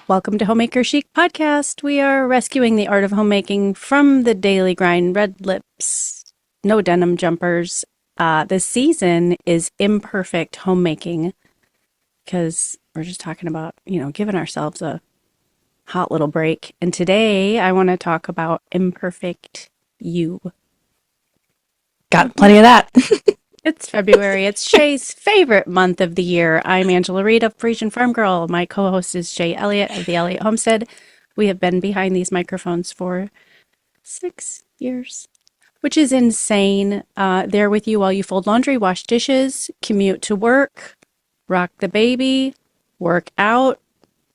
Welcome to Homemaker Chic Podcast. We are rescuing the art of homemaking from the daily grind, red lips, no denim jumpers. This season is Imperfect homemaking because we're just talking about, giving ourselves a hot little break. And today I want to talk about Imperfect you. Got plenty of that. It's February. It's Shay's favorite month of the year. I'm Angela Reed of Parisian Farm Girl. My co-host is Shay Elliott of the Elliott Homestead. We have been behind these microphones for 6 years, which is insane. There with you while you fold laundry, wash dishes, commute to work, rock the baby, work out,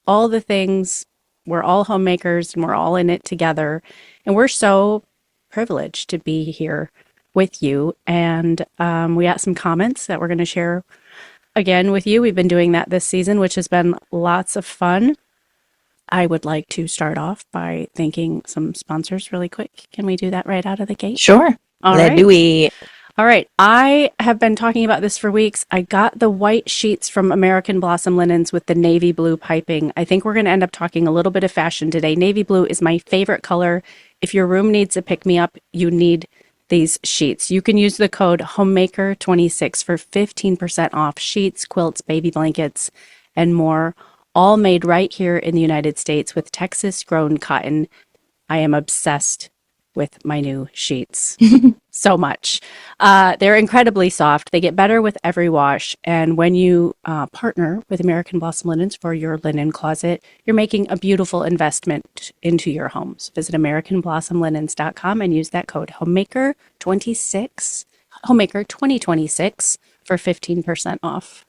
all the things. We're all homemakers and we're all in it together. And we're so privileged to be here with you. And we got some comments that we're going to share again with you. We've been doing that this season, which has been lots of fun. I would like to start off by thanking some sponsors really quick. Can we do that right out of the gate? Sure. All Let's right. do it. All right. I have been talking about this for weeks. I got the white sheets from American Blossom Linens with the navy blue piping. I think we're going to end up talking a little bit of fashion today. Navy blue is my favorite color. If your room needs a pick-me-up, you need these sheets. You can use the code Homemaker26 for 15% off sheets, quilts, baby blankets, and more, all made right here in the United States with Texas-grown cotton. I am obsessed with my new sheets so much. They're incredibly soft. They get better with every wash. And when you partner with American Blossom Linens for your linen closet, you're making a beautiful investment into your homes. Visit AmericanBlossomLinens.com and use that code Homemaker26, Homemaker 2026 for 15% off.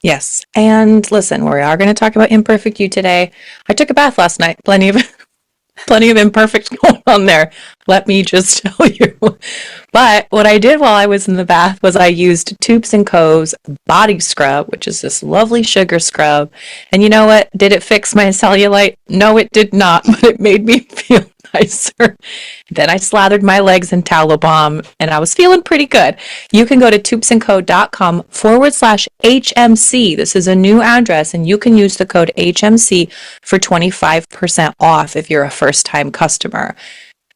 Yes. And listen, we are going to talk about Imperfect you today. I took a bath last night. Plenty of imperfect going on there. Let me just tell you. But what I did while I was in the bath was I used Tubes & Co.'s body scrub, which is this lovely sugar scrub. And you know what? Did it fix my cellulite? No, it did not, but it made me feel nicer. Then I slathered my legs in tallow balm and I was feeling pretty good. You can go to tubesandco.com/HMC. This is a new address and you can use the code HMC for 25% off if you're a first-time customer.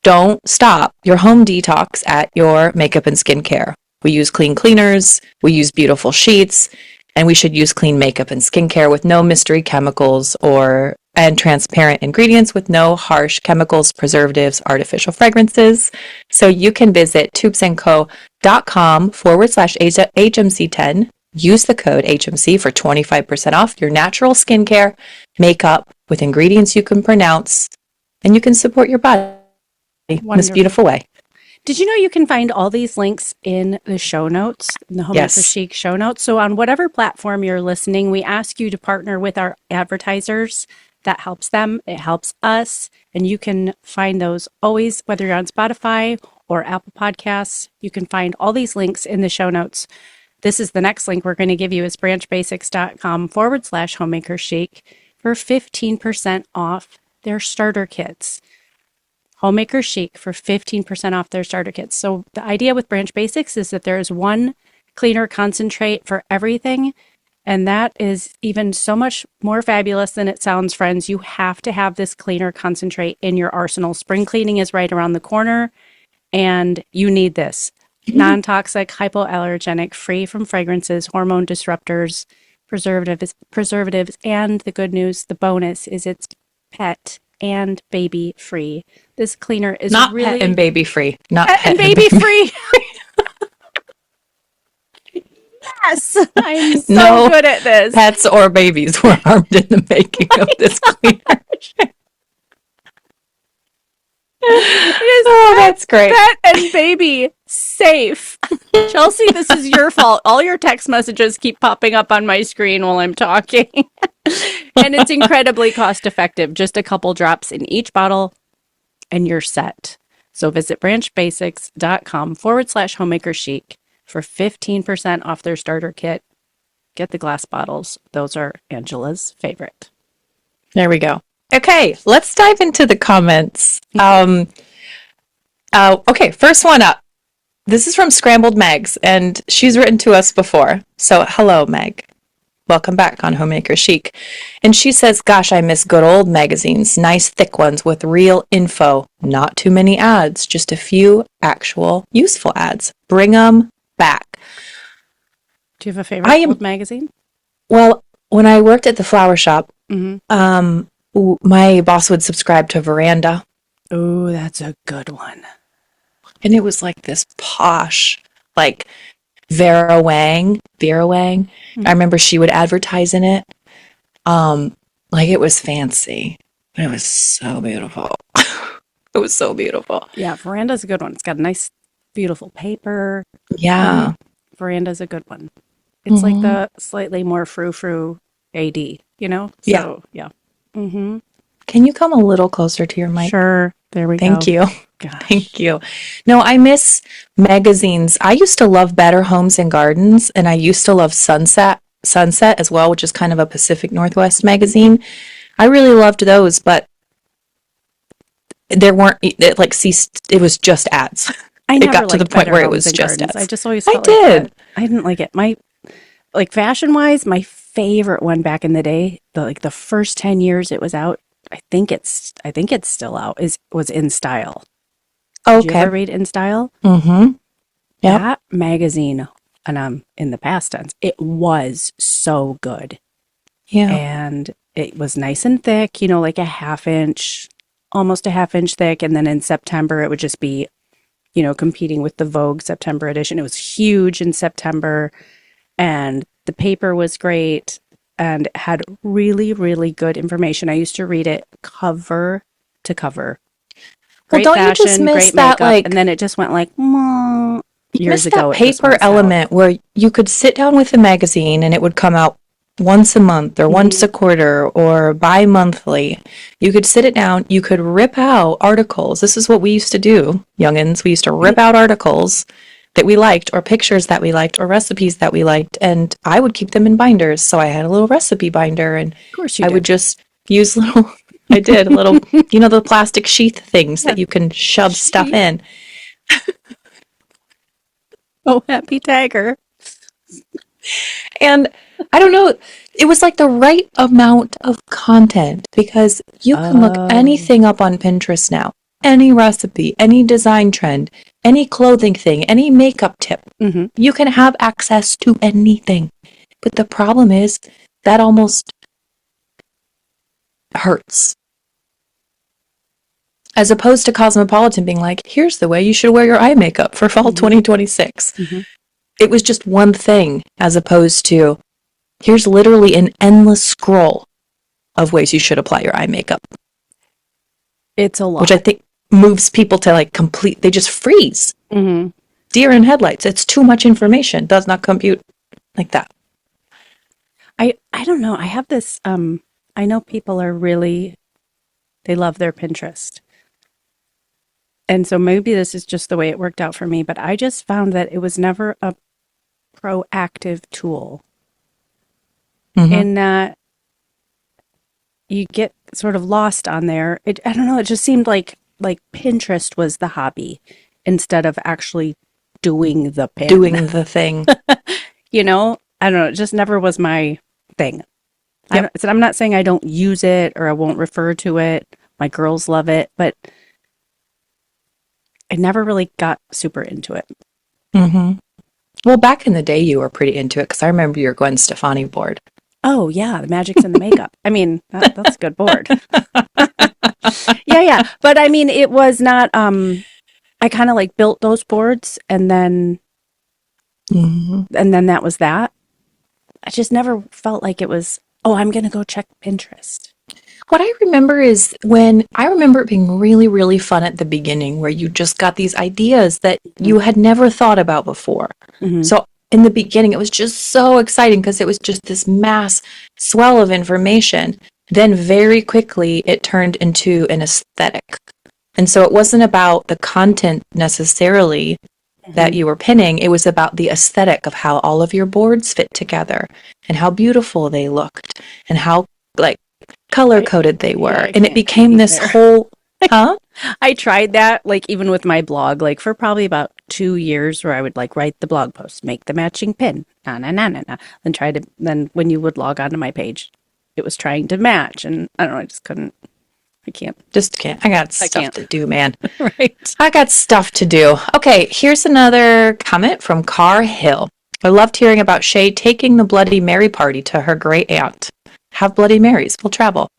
Don't stop your home detox at your makeup and skincare. We use clean cleaners, we use beautiful sheets, and we should use clean makeup and skincare with no mystery chemicals and transparent ingredients with no harsh chemicals, preservatives, artificial fragrances. So you can visit tubesandco.com/HMC10. Use the code HMC for 25% off your natural skincare, makeup with ingredients you can pronounce, and you can support your body in this beautiful way. Did you know you can find all these links in the show notes, in the Homemaker Chic show notes? So on whatever platform you're listening, we ask you to partner with our advertisers. That helps them. It helps us. And you can find those always, whether you're on Spotify or Apple Podcasts, you can find all these links in the show notes. This is the next link we're going to give you is branchbasics.com/homemaker chic for 15% off their starter kits. Homemaker Chic for 15% off their starter kits. So the idea with Branch Basics is that there is one cleaner concentrate for everything. And that is even so much more fabulous than it sounds, friends. You have to have this cleaner concentrate in your arsenal. Spring cleaning is right around the corner, and you need this. Non-toxic, hypoallergenic, free from fragrances, hormone disruptors, preservatives, and the good news, the bonus, is it's pet and baby free. This cleaner is not really pet and baby free. Not pet and baby free. Yes, I'm so good at this. Pets or babies were harmed in the making of this cleaner. Oh, that's great. Pet and baby safe. Chelsea, this is your fault. All your text messages keep popping up on my screen while I'm talking. And it's incredibly cost effective. Just a couple drops in each bottle and you're set. So visit branchbasics.com/homemaker chic for 15% off their starter kit. Get the glass bottles. Those are Angela's favorite. There we go. Okay, let's dive into the comments. Okay, first one up. This is from Scrambled Megs, and she's written to us before. So, hello, Meg. Welcome back on Homemaker Chic. And she says, gosh, I miss good old magazines, nice thick ones with real info, not too many ads, just a few actual useful ads. Bring them back. Do you have a favorite old magazine? Well, when I worked at the flower shop, Mm-hmm. My boss would subscribe to Veranda. Oh, that's a good one. And it was like this posh, like Vera Wang. I remember she would advertise in it. Like it was fancy, but it was so beautiful. It was so beautiful. Yeah, Veranda's a good one. It's got a nice, beautiful paper. Yeah. Veranda's a good one. It's like the slightly more frou-frou AD, you know? So, yeah. Mm-hmm. Can you come a little closer to your mic? Sure. There we go. Thank you. Gosh. Thank you. No, I miss magazines. I used to love Better Homes and Gardens, and I used to love Sunset as well, which is kind of a Pacific Northwest magazine. I really loved those, but there weren't, it ceased, it was just ads. I never got to the point where it was just ads. I just always felt like that. I didn't like it. Like fashion-wise, my favorite one back in the day, the first 10 years it was out, I think it's still out, was In Style. Okay. Did you ever read In Style? Mm-hmm. Yeah. That magazine, and I'm in the past tense, it was so good. Yeah. And it was nice and thick, you know, like almost a half inch thick. And then in September, it would just be, you know, competing with the Vogue September edition. It was huge in September, and the paper was great and had really, really good information. I used to read it cover to cover. Great well, don't fashion, you just miss great that, makeup, and then it just went like years ago. That paper element where you could sit down with a magazine and it would come out once a month or once a quarter or bi-monthly. You could sit it down, you could rip out articles. This is what we used to do, youngins. We used to rip out articles that we liked, or pictures that we liked, or recipes that we liked, and I would keep them in binders. So I had a little recipe binder, and of course you I did. would just use little you know, the plastic sheath things that you can shove stuff in. Oh, happy tiger. And I don't know, it was like the right amount of content, because you can look anything up on Pinterest now. Any recipe, any design trend, any clothing thing, any makeup tip. Mm-hmm. You can have access to anything. But the problem is that almost hurts. As opposed to Cosmopolitan being like, here's the way you should wear your eye makeup for fall 2026. Mm-hmm. It was just one thing, as opposed to, here's literally an endless scroll of ways you should apply your eye makeup. It's a lot. Which I think moves people to they just freeze. Mm-hmm. Deer in headlights. It's too much information. Does not compute like that. I don't know. I have this, I know people are really, they love their Pinterest. And so maybe this is just the way it worked out for me, but I just found that it was never a proactive tool. Mm-hmm. In that you get sort of lost on there. I don't know, it just seemed like Pinterest was the hobby instead of actually doing the pin. Doing the thing. You know, I don't know, it just never was my thing. Yep. I'm not saying I don't use it or I won't refer to it. My girls love it, but I never really got super into it. Mm-hmm. Well, back in the day, you were pretty into it, because I remember your Gwen Stefani board. Oh, yeah, the magic's in the makeup. I mean, that's a good board. Yeah. But I mean, it was not, I kind of built those boards and then that was that. I just never felt like it was, I'm going to go check Pinterest. What I remember is I remember it being really, really fun at the beginning, where you just got these ideas that you had never thought about before. Mm-hmm. So in the beginning, it was just so exciting, because it was just this mass swell of information. Then very quickly, it turned into an aesthetic. And so it wasn't about the content necessarily that you were pinning. It was about the aesthetic of how all of your boards fit together and how beautiful they looked and how color-coded they were. And it became this whole... Huh? I tried that, even with my blog, for probably about 2 years where I would like write the blog post, make the matching pin, then when you would log onto my page, it was trying to match, and I don't know, I just couldn't. I can't. Just can't. I got stuff can't. to do, man. Right. I got stuff to do. Okay, here's another comment from Car Hill. I loved hearing about Shay taking the Bloody Mary party to her great aunt. Have Bloody Marys. We'll travel.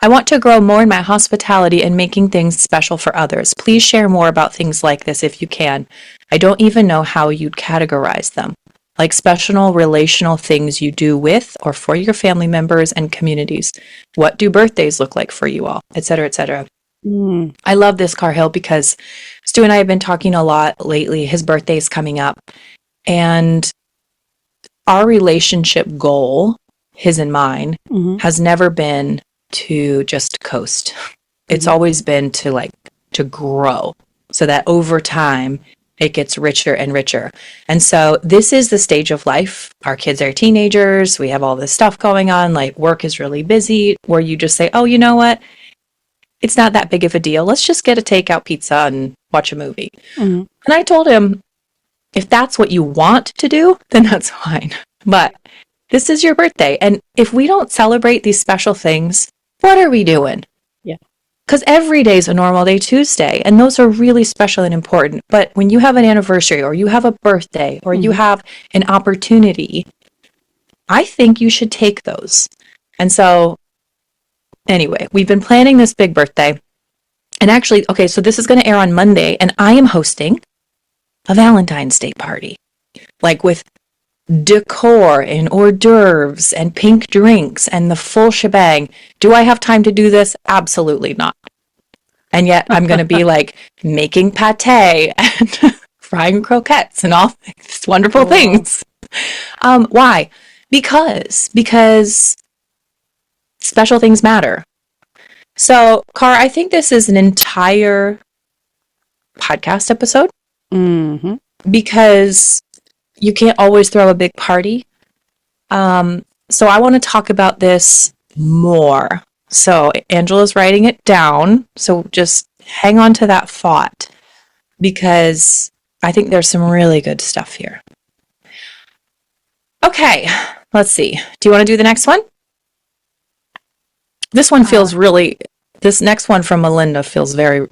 I want to grow more in my hospitality and making things special for others. Please share more about things like this if you can. I don't even know how you'd categorize them. Like special relational things you do with or for your family members and communities. What do birthdays look like for you all, etc., etc. I love this, Car Hill, because Stu and I have been talking a lot lately. His birthday's coming up, and our relationship goal, his and mine, has never been to just coast. It's always been to grow, so that over time it gets richer and richer. And so this is the stage of life. Our kids are teenagers. We have all this stuff going on. Like work is really busy, where you just say, oh, you know what? It's not that big of a deal. Let's just get a takeout pizza and watch a movie. And I told him, if that's what you want to do, then that's fine. But this is your birthday. And if we don't celebrate these special things, what are we doing? Because every day is a normal day Tuesday, and those are really special and important. But when you have an anniversary or you have a birthday or you have an opportunity, I think you should take those. And so anyway, we've been planning this big birthday. And actually, okay, so this is going to air on Monday, and I am hosting a Valentine's Day party, like with decor and hors d'oeuvres and pink drinks and the full shebang. Do I have time to do this? Absolutely not. And yet I'm going to be like making pate and frying croquettes and all these wonderful things. Why? Because special things matter. So, Car, I think this is an entire podcast episode because you can't always throw a big party. So I want to talk about this more. So Angela's writing it down. So just hang on to that thought because I think there's some really good stuff here. Okay, let's see. Do you want to do the next one? This one feels this next one from Melinda feels very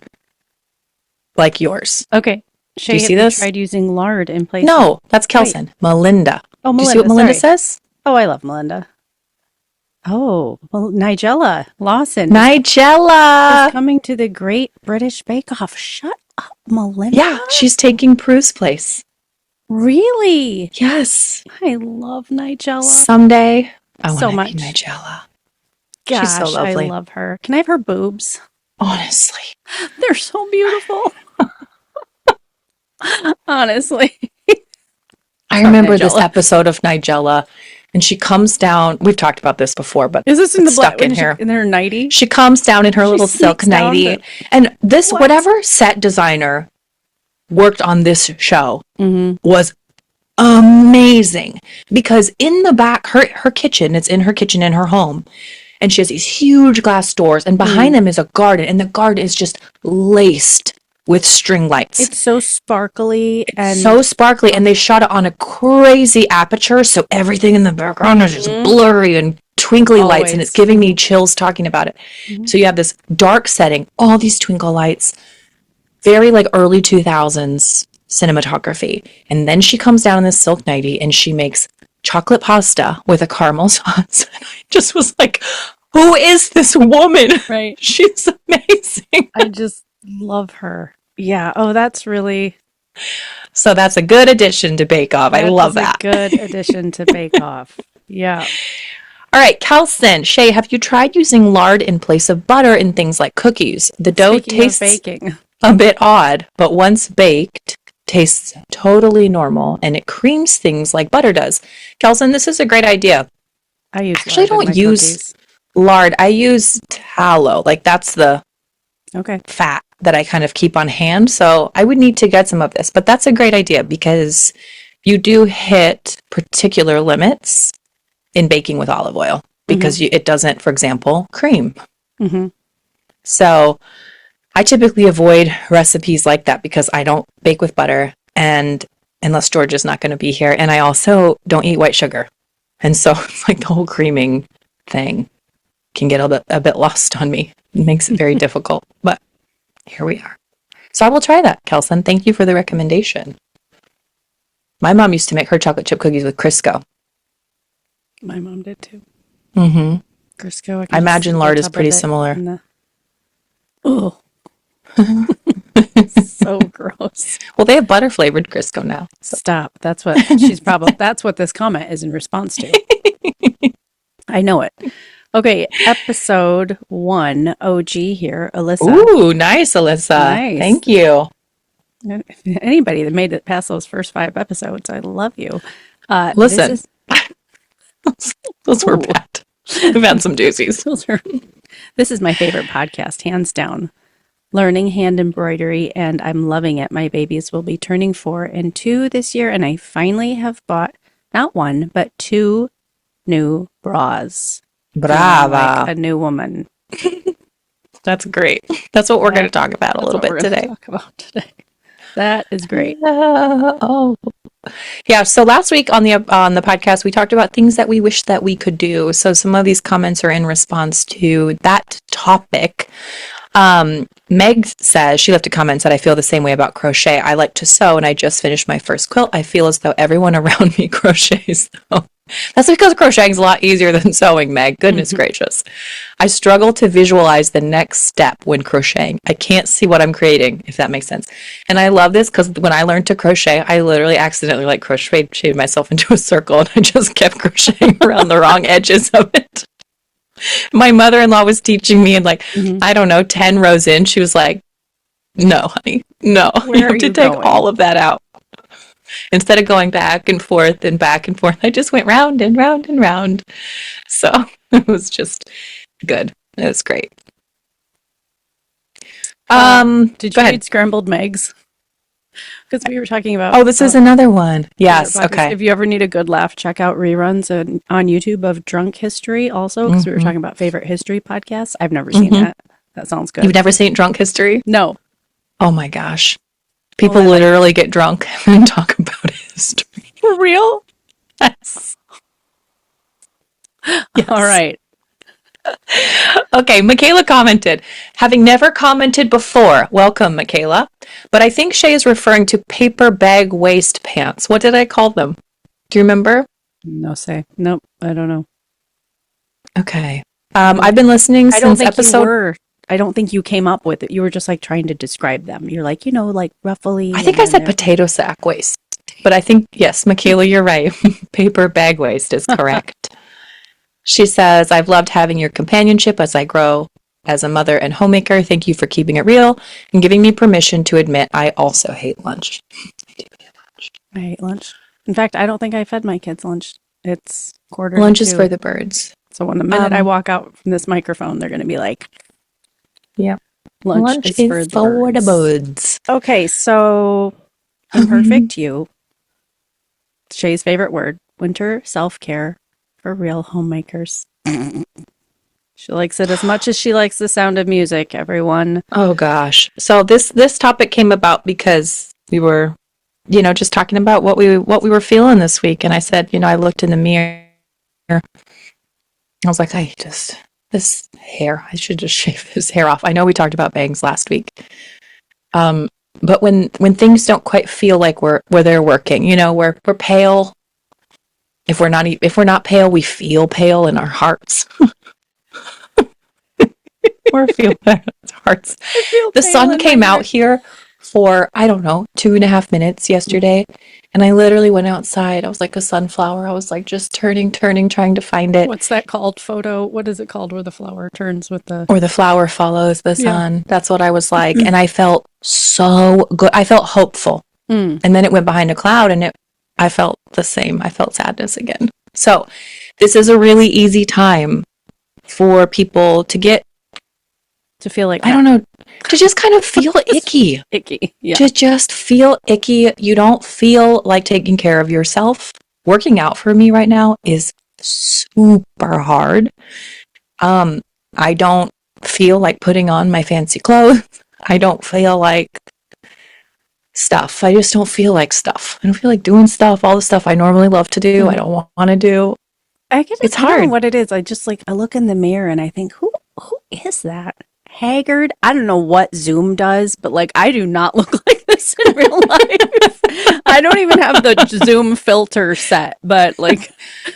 like yours. Okay. Shay, do you see this? Tried using lard in place. No, that's Kelson. Wait. Melinda. Oh, Melinda. Do you see what Melinda says? Oh, I love Melinda. Oh, well, Nigella Lawson. Nigella is coming to the Great British Bake Off. Shut up, Melinda. Yeah, she's taking Prue's place. Really? Yes. I love Nigella. Someday, I want so to much. be Nigella. Gosh, she's so lovely. I love her. Can I have her boobs? Honestly. They're so beautiful. Honestly. I remember this episode of Nigella, and she comes down. We've talked about this before, but is this in the stuck in here? In her nightie? She comes down in her little silk nightie. And this, whatever set designer worked on this show was amazing. Because in the back, her kitchen, it's in her kitchen in her home. And she has these huge glass doors, and behind them is a garden, and the garden is just laced with string lights. It's so sparkly and they shot it on a crazy aperture, so everything in the background is just blurry and twinkly lights, and it's giving me chills talking about it. So you have this dark setting, all these twinkle lights, very like early 2000s cinematography. And then she comes down in this silk nightie and she makes chocolate pasta with a caramel sauce. And I just was like, who is this woman? Right. She's amazing. I just love her. Yeah. Oh, that's really... So that's a good addition to Bake Off. I love that. A good addition to Bake Off. Yeah. All right, Kelson, Shay, have you tried using lard in place of butter in things like cookies? The dough tastes a bit odd, but once baked, tastes totally normal, and it creams things like butter does. Kelson, this is a great idea. I don't use lard. I use tallow. Like that's the fat that I kind of keep on hand. So I would need to get some of this, but that's a great idea because you do hit particular limits in baking with olive oil because it doesn't, for example, cream. So I typically avoid recipes like that because I don't bake with butter. and unless George is not going to be here. And I also don't eat white sugar. And so it's like the whole creaming thing can get a bit lost on me. It makes it very difficult, but here we are. So I will try that, Kelson. Thank you for the recommendation. My mom used to make her chocolate chip cookies with Crisco. My mom did too. Mm-hmm. Crisco. I imagine lard is pretty similar. Oh. So gross. Well, they have butter flavored Crisco now. So. Stop. That's what that's what this comment is in response to. I know it. Okay, episode 1, OG here, Alyssa. Ooh, nice, Alyssa. Nice. Thank you. Anybody that made it past those first 5 episodes, I love you. Listen, those were bad. We've had some doozies. This is my favorite podcast, hands down. Learning hand embroidery, and I'm loving it. My babies will be turning 4 and 2 this year, and I finally have bought not 1, but 2 new bras. Brava. Like a new woman. That's great. That's what we're going to talk about a little bit today. That is great. Yeah. So last week on the podcast, we talked about things that we wish that we could do. So some of these comments are in response to that topic. Meg says, she left a comment, said, I feel the same way about crochet. I like to sew, and I just finished my first quilt. I feel as though everyone around me crochets, though. That's because crocheting is a lot easier than sewing, Meg. Goodness gracious. I struggle to visualize the next step when crocheting. I can't see what I'm creating, if that makes sense. And I love this because when I learned to crochet, I literally accidentally crocheted myself into a circle, and I just kept crocheting around the wrong edges of it. My mother-in-law was teaching me, and I don't know, 10 rows in, she was like, no, honey, no. You have to take all of that out. Instead of going back and forth, I just went round and round and round. So it was just good. It was great. Did you read Scrambled Megs? Because we were talking about... Oh, this is another one. Yes, okay. If you ever need a good laugh, check out reruns on YouTube of Drunk History also, because we were talking about favorite history podcasts. I've never seen that. That sounds good. You've never seen Drunk History? No. Oh my gosh. People literally get drunk and talk about history. For real? Yes. All right. Okay, Michaela commented, having never commented before, welcome, Michaela, but I think Shay is referring to paper bag waist pants. What did I call them? Do you remember? No say. Nope, I don't know. Okay. I've been listening since episode... I don't think you came up with it. You were just trying to describe them. You're ruffly. I think I said potato sack waist, but I think, yes, Michaela, you're right. Paper bag waist is correct. She says, I've loved having your companionship as I grow as a mother and homemaker. Thank you for keeping it real and giving me permission to admit I also hate lunch. I do hate lunch. I hate lunch. In fact, I don't think I fed my kids lunch. It's quarter Lunch to is 2. for the birds. So when the minute I walk out from this microphone, they're going to be like, yeah, lunch is for the birds. Okay, so Imperfect You. Shay's favorite word, winter self-care for real homemakers. She likes it as much as she likes the sound of music, everyone. Oh gosh. So this topic came about because we were, just talking about what we were feeling this week, and I said, I looked in the mirror. I was like, this hair, I should just shave this hair off. I know we talked about bangs last week. But when things don't quite feel like they're working, we're pale. If we're not pale, we feel pale in our hearts. Or feel pale in our hearts. The sun came out here for, I don't know, 2.5 minutes yesterday. And I literally went outside. I was like a sunflower. I was just turning, trying to find it. What's that called? What is it called where the flower turns with the... Or the flower follows the sun. Yeah. That's what I was like. And I felt so good. I felt hopeful. And then it went behind a cloud and I felt the same. I felt sadness again. So this is a really easy time for people to feel like... I don't know. To just kind of feel icky. Icky, yeah. To just feel icky. You don't feel like taking care of yourself. Working out for me right now is super hard. I don't feel like putting on my fancy clothes. I don't feel like stuff. I just don't feel like stuff. I don't feel like doing stuff, all the stuff I normally love to do. I don't want to do. I get It's I don't know hard. what it is. I just like I look in the mirror and I think, who is that? Haggard? I don't know what Zoom does, but like I do not look like this in real life. I don't even have the Zoom filter set, but like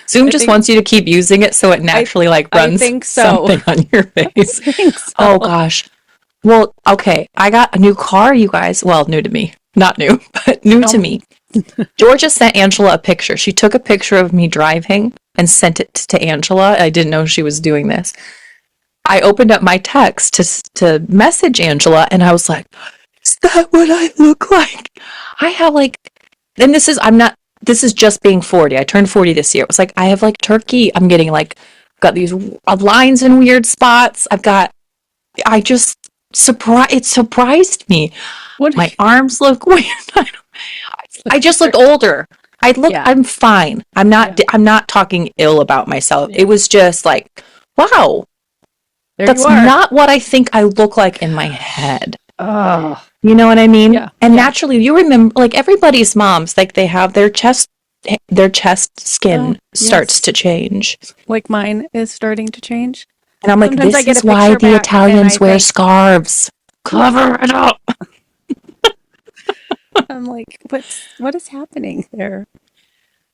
Zoom I just think wants you to keep using it so it naturally like I runs think so. something on your face. I think so. Oh gosh. Well, okay. I got a new car, you guys. Well, new to me. Not new, but new to me. Georgia sent Angela a picture. She took a picture of me driving and sent it to Angela. I didn't know she was doing this. I opened up my text to message Angela and I was like, is that what I look like? I have like, and this is just being 40. I turned 40 this year. It was like, I have like turkey. I'm getting like, got these lines in weird spots. It surprised me. What My arms look weird. I just looked older. Yeah. I'm fine. I'm not talking ill about myself. It was just like, wow, there that's you are. not what I think I look like in my head. Oh, You know what I mean? yeah. And Yeah. naturally, you remember, like everybody's moms, like they have their chest skin starts yes. to change. Like mine is starting to change. And I'm like, Sometimes I this get is a why picture the back and I Italians wear think- scarves. Cover it up. I'm like, what is happening there?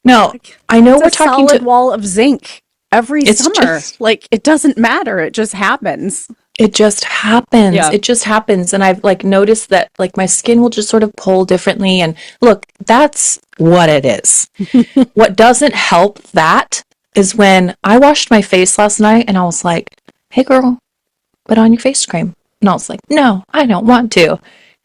No, Like, I know it's we're a talking solid to. wall of zinc every It's summer. just- Like it doesn't matter. It just happens. It just happens. Yeah. It just happens. And I've like noticed that like my skin will just sort of pull differently. And look, that's what it is. What doesn't help that is when I washed my face last night and I was like, hey girl, put on your face cream. And I was like, no, I don't want to.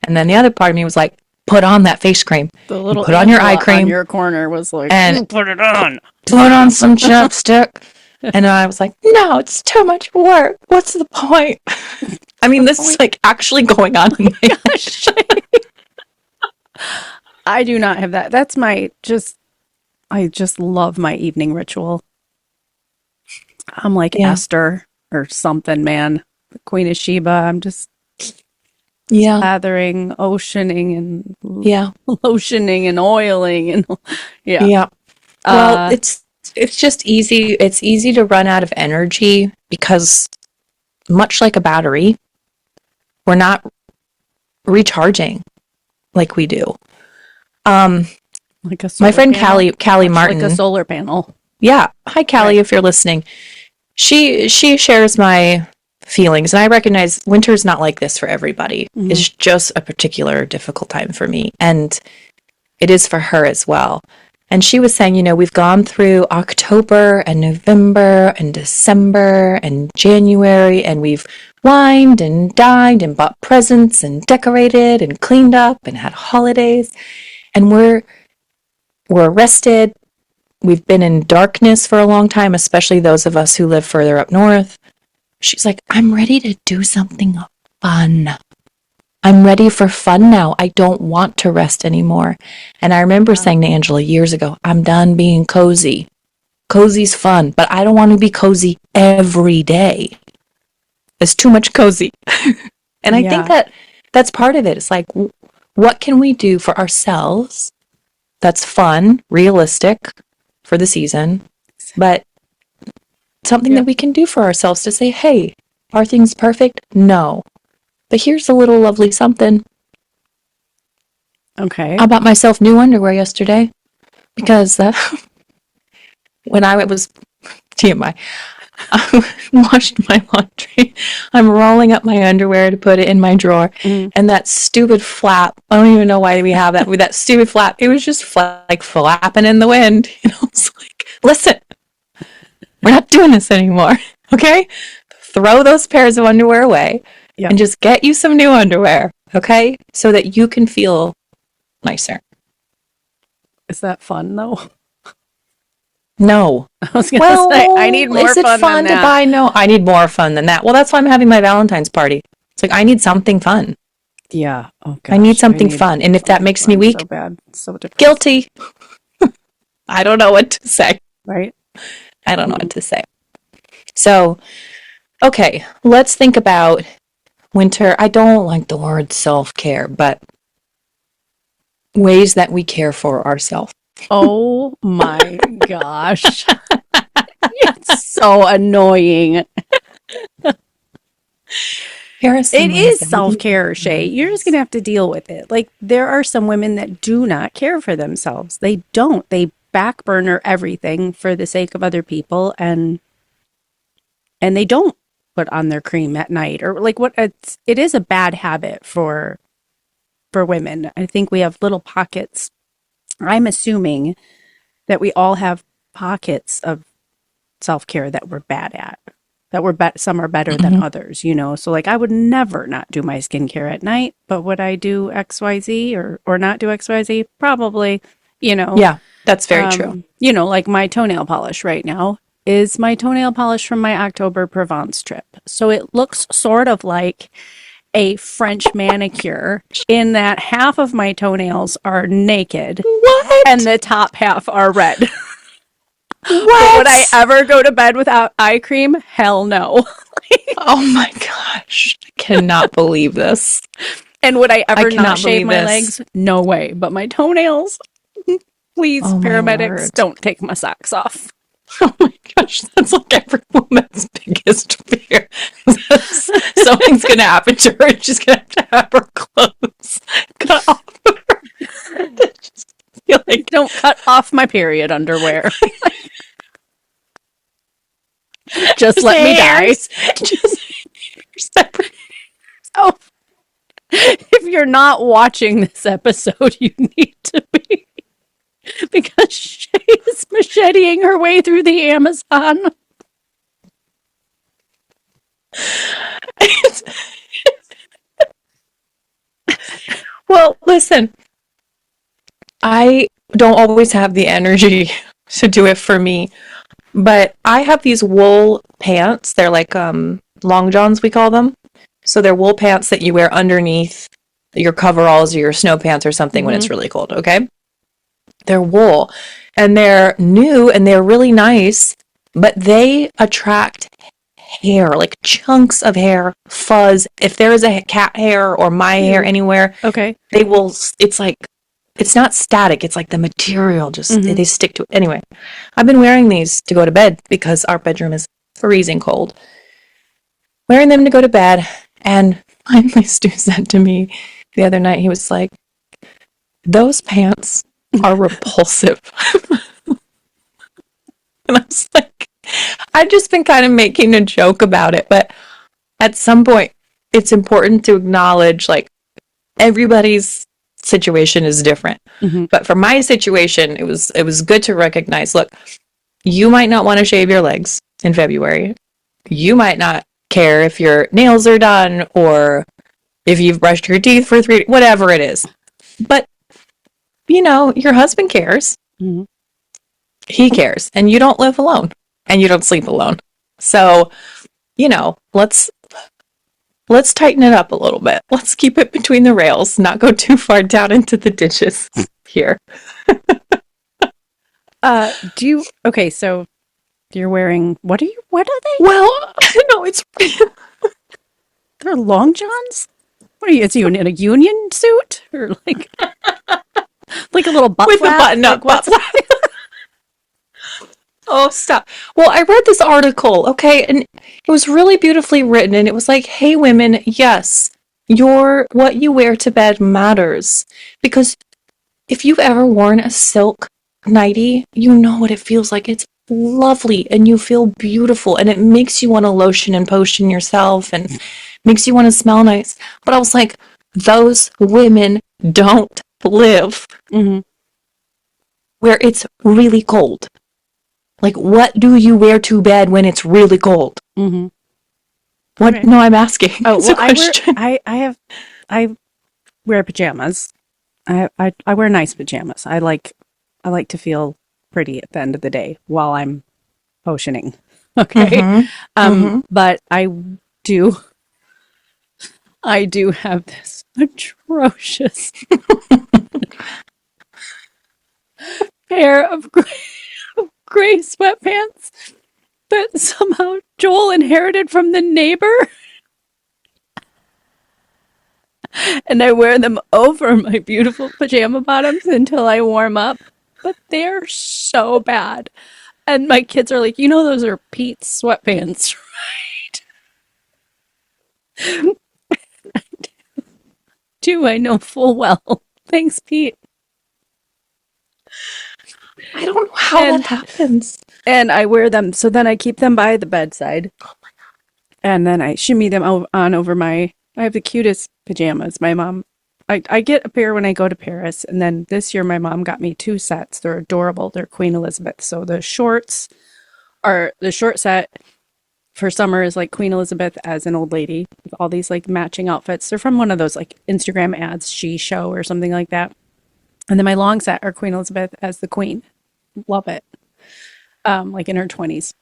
And then the other part of me was like, put on that face cream. The little Put on your Angela eye cream. on your corner was like, And- put it on. Put on some chapstick. And I was like, no, it's too much work. What's the point? I mean, this is like actually going on in my Gosh. I do not have that. That's I just love my evening ritual. I'm like Yeah. Esther or something, man. The Queen of Sheba. I'm just Yeah. lathering, oceaning, and Yeah. lotioning and oiling and yeah. Yeah. Well, Uh, it's just easy. It's easy to run out of energy because much like a battery, we're not recharging like we do. like a solar My friend panel. Callie Much Martin. like a solar panel. Yeah. Hi, Callie, Right. if you're listening. She shares my feelings, and I recognize winter's not like this for everybody. Mhm. It's just a particular difficult time for me, and it is for her as well. And she was saying, we've gone through October and November and December and January, and we've wined and dined and bought presents and decorated and cleaned up and had holidays, and we're rested. We've been in darkness for a long time, especially those of us who live further up north. She's like, I'm ready to do something fun. I'm ready for fun now. I don't want to rest anymore. And I remember saying to Angela years ago, I'm done being cozy. Cozy's fun, but I don't want to be cozy every day. It's too much cozy. And I think that's part of it. It's like, what can we do for ourselves that's fun, realistic for the season, but something that we can do for ourselves to say, hey, are things perfect? No. But here's a little lovely something. Okay. I bought myself new underwear yesterday because when I was TMI, I washed my laundry. I'm rolling up my underwear to put it in my drawer, and that stupid flap, I don't even know why we have that, with that stupid flap, it was just like flapping in the wind. It's like, listen, we're not doing this anymore, okay? Throw those pairs of underwear away and just get you some new underwear, okay? So that you can feel nicer. Is that fun though? No. I was going to say, I need more is it fun than to that. buy? No, I need more fun than that. Well, that's why I'm having my Valentine's party. It's like, I need something fun. Yeah. Oh, gosh. I need something fun. And if that makes me weak, so bad. So depressed. guilty. I don't know what to say. Right? I don't know what to say. So, okay, let's think about winter. I don't like the word self-care, but ways that we care for ourselves. Oh my gosh. It's so annoying. Here are some It ways is that we self-care, Shay. You're just going to have to deal with it. Like, there are some women that do not care for themselves. They don't. They back burner everything for the sake of other people, and they don't put on their cream at night, or like what it is a bad habit for women. I think we have little pockets. I'm assuming that we all have pockets of self-care that we're bad at. That some are better than others, you know. So like I would never not do my skincare at night, but would I do XYZ or not do XYZ? Probably, you know. Yeah, that's very true. You know, like my toenail polish right now is my toenail polish from my October Provence trip. So it looks sort of like a French manicure in that half of my toenails are naked What? and the top half are red. What? But would I ever go to bed without eye cream? Hell no. Oh my gosh. I cannot believe this. And would I ever cannot not shave believe my this. legs? No way. But my toenails, please, Oh my paramedics, word. don't take my socks off. Oh my gosh, that's like every woman's biggest fear. Something's gonna happen to her and she's gonna have to have her clothes cut off of her. Just feel like Don't cut off my period underwear. Just let me die. Just separate. Oh, if you're not watching this episode, you need to be. Because Shay is macheteing her way through the Amazon. Well, listen, I don't always have the energy to do it for me, but I have these wool pants. They're like long johns, we call them. So they're wool pants that you wear underneath your coveralls or your snow pants or something when it's really cold, okay? They're wool and they're new and they're really nice, but they attract hair, like chunks of hair, fuzz. If there is a cat hair or my hair anywhere, Okay. they will, it's like, it's not static. It's like the material just, they stick to it. Anyway, I've been wearing these to go to bed because our bedroom is freezing cold. Wearing them to go to bed. And finally Stu said to me the other night, he was like, those pants are repulsive. And I was like, I've just been kind of making a joke about it, but at some point it's important to acknowledge like everybody's situation is different. But for my situation, it was good to recognize, look, you might not want to shave your legs in February. You might not care if your nails are done or if you've brushed your teeth for 3, whatever it is. But you know, your husband cares. He cares, and you don't live alone, and you don't sleep alone. So, you know, let's tighten it up a little bit. Let's keep it between the rails, not go too far down into the ditches here. Okay, so you're wearing, what are they? Well, no, it's They're long johns? What are you, is you in a union suit? Or like like a little butt with flap? the button up. Like, what's Oh, stop. Well, I read this article, okay, and it was really beautifully written, and it was like, hey, women, yes, what you wear to bed matters. Because if you've ever worn a silk nightie, you know what it feels like. It's lovely, and you feel beautiful, and it makes you want to lotion and potion yourself, and makes you want to smell nice. But I was like, those women don't live where it's really cold. Like, what do you wear to bed when it's really cold? What? Okay. No, I'm asking. Oh, It's well, a question. I wear pajamas. I wear nice pajamas. I like to feel pretty at the end of the day while I'm potioning. Okay. But I do have this atrocious pair of gray sweatpants that somehow Joel inherited from the neighbor. And I wear them over my beautiful pajama bottoms until I warm up. But they're so bad. And my kids are like, you know, those are Pete's sweatpants, right? Do I know full well. Thanks, Pete. I don't know how that And happens. and I wear them. So then I keep them by the bedside. And then I shimmy them on over my. I have the cutest pajamas. My mom. I get a pair when I go to Paris. And then this year, my mom got me 2 sets. They're adorable. They're Queen Elizabeth. So the shorts are the short set for summer is like Queen Elizabeth as an old lady with all these like matching outfits. They're from one of those like Instagram ads, She Show or something like that. And then my long set are Queen Elizabeth as the Queen. Love it. Like in her 20s.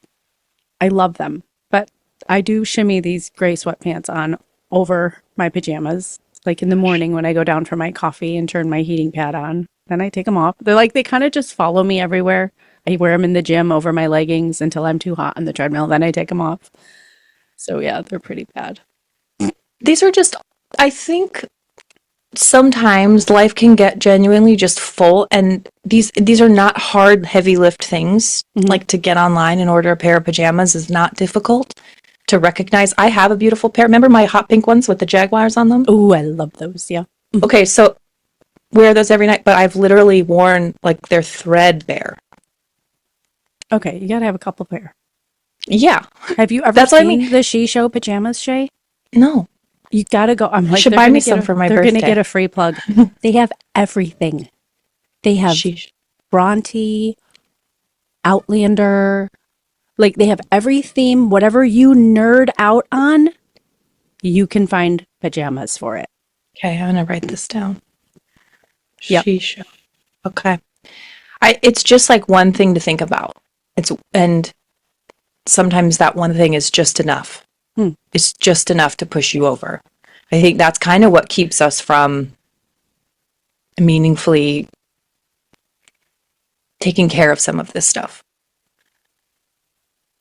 I love them. But I do shimmy these gray sweatpants on over my pajamas. Like in the morning when I go down for my coffee and turn my heating pad on. Then I take them off. They're like, they kind of just follow me everywhere. I wear them in the gym over my leggings until I'm too hot on the treadmill. Then I take them off. So yeah, they're pretty bad. These are just, I think sometimes life can get genuinely just full, and these are not hard, heavy lift things. Like to get online and order a pair of pajamas is not difficult to recognize. I have a beautiful pair. Remember my hot pink ones with the jaguars on them? Oh, I love those. Yeah. Okay, so wear those every night, but I've literally worn like they're threadbare. Okay, you gotta have a couple pair. Yeah, Have you ever that's what I seen mean. the She Show pajamas, Shay? No, You gotta go. I'm like, should they're buy gonna me get some a, for my they're birthday. gonna get a free plug. They have everything. They have Sheesh. Bronte, Outlander. Like they have every theme, whatever you nerd out on, you can find pajamas for it. Okay, I'm gonna write this down. Yep. Sheesh. Okay. It's just like one thing to think about. And sometimes that one thing is just enough. It's just enough to push you over. I think that's kind of what keeps us from meaningfully taking care of some of this stuff.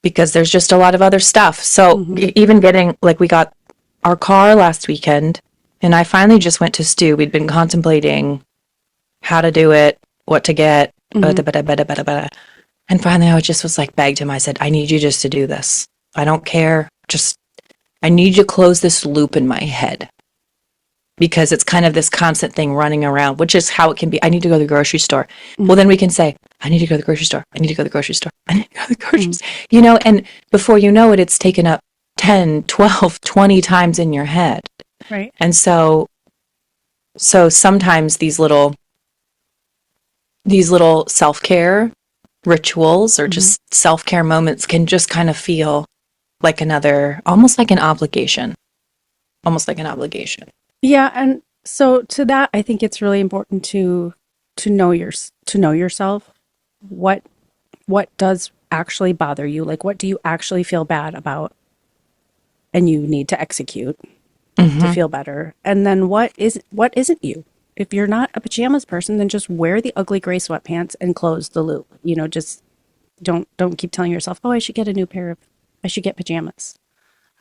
Because there's just a lot of other stuff. So even getting, like we got our car last weekend, and I finally just went to Stu. We'd been contemplating how to do it, what to get, bada, bada, bada, bada, bada. And finally I just was like, begged him. I said, I need you just to do this. I don't care. Just, I need you to close this loop in my head. Because it's kind of this constant thing running around, which is how it can be. I need to go to the grocery store. Well, then we can say, I need to go to the grocery store. I need to go to the grocery store. I need to go to the grocery store. You know, and before you know it, it's taken up 10, 12, 20 times in your head. Right. And so sometimes these little self-care rituals or just self-care moments can just kind of feel like almost like an obligation. Almost like an obligation. Yeah, and so to that, I think it's really important to know yourself. What does actually bother you? Like, what do you actually feel bad about, and you need to execute to feel better? And then what isn't you? If you're not a pajamas person, then just wear the ugly gray sweatpants and close the loop. You know, just don't keep telling yourself, oh, I should get pajamas.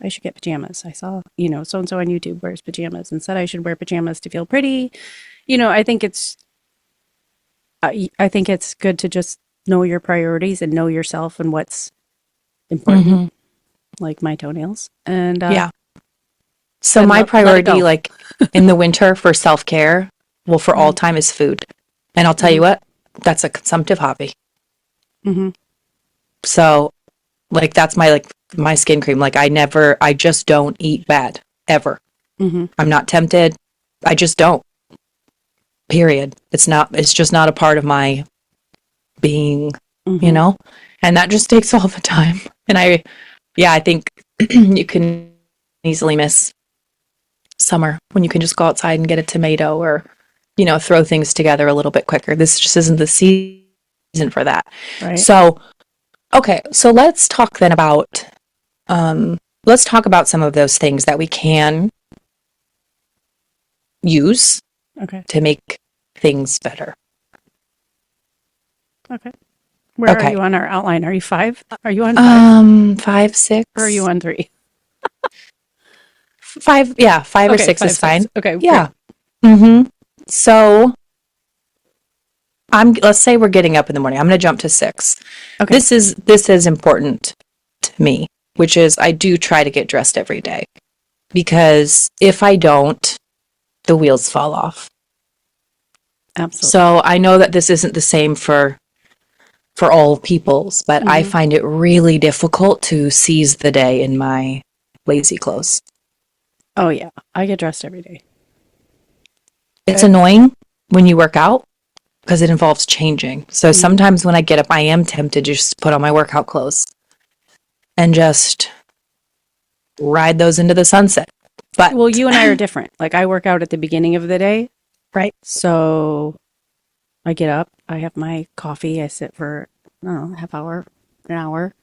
I should get pajamas. I saw, so and so on YouTube wears pajamas and said I should wear pajamas to feel pretty. I think it's good to just know your priorities and know yourself and what's important, like my toenails. And yeah. So and my let it priority, go. like in the winter for self-care, well, for all time is food. And I'll tell you what, that's a consumptive hobby. So like, that's my skin cream. Like I just don't eat bad ever. I'm not tempted. I just don't, period. It's just not a part of my being, and that just takes all the time. And I think you can easily miss summer when you can just go outside and get a tomato or, throw things together a little bit quicker. This just isn't the season for that. Right. So, okay. So let's talk then about, some of those things that we can use to make things better. Okay. Where Okay. are you on our outline? Are you 5? Are you on 5? 5, 6. Or are you on 3? 5, yeah, 5 or Okay, 6 5, is fine. 6. Okay, Yeah. great. So let's say we're getting up in the morning. I'm going to jump to 6. Okay. This is important to me, which is I do try to get dressed every day, because if I don't, the wheels fall off. Absolutely. So I know that this isn't the same for all peoples, but I find it really difficult to seize the day in my lazy clothes. Oh yeah, I get dressed every day. It's annoying when you work out because it involves changing. So sometimes when I get up, I am tempted to just put on my workout clothes and just ride those into the sunset. But Well, you and I are different. Like I work out at the beginning of the day. right. So I get up, I have my coffee, I sit for, I don't know, half hour, an hour.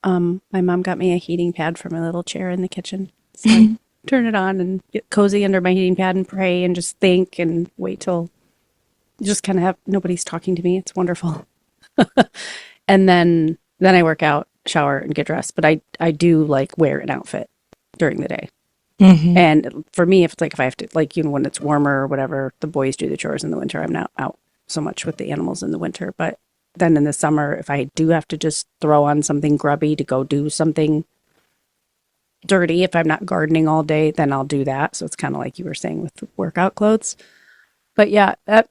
My mom got me a heating pad for my little chair in the kitchen. So I turn it on and get cozy under my heating pad and pray and just think and wait till just kind of have nobody's talking to me. It's wonderful. And then I work out, shower and get dressed. But I do like wear an outfit during the day. And for me, if I have to, like, when it's warmer or whatever, the boys do the chores in the winter. I'm not out so much with the animals in the winter. But then in the summer, if I do have to just throw on something grubby to go do something dirty, if I'm not gardening all day, then I'll do that. So it's kind of like you were saying with the workout clothes. But yeah, that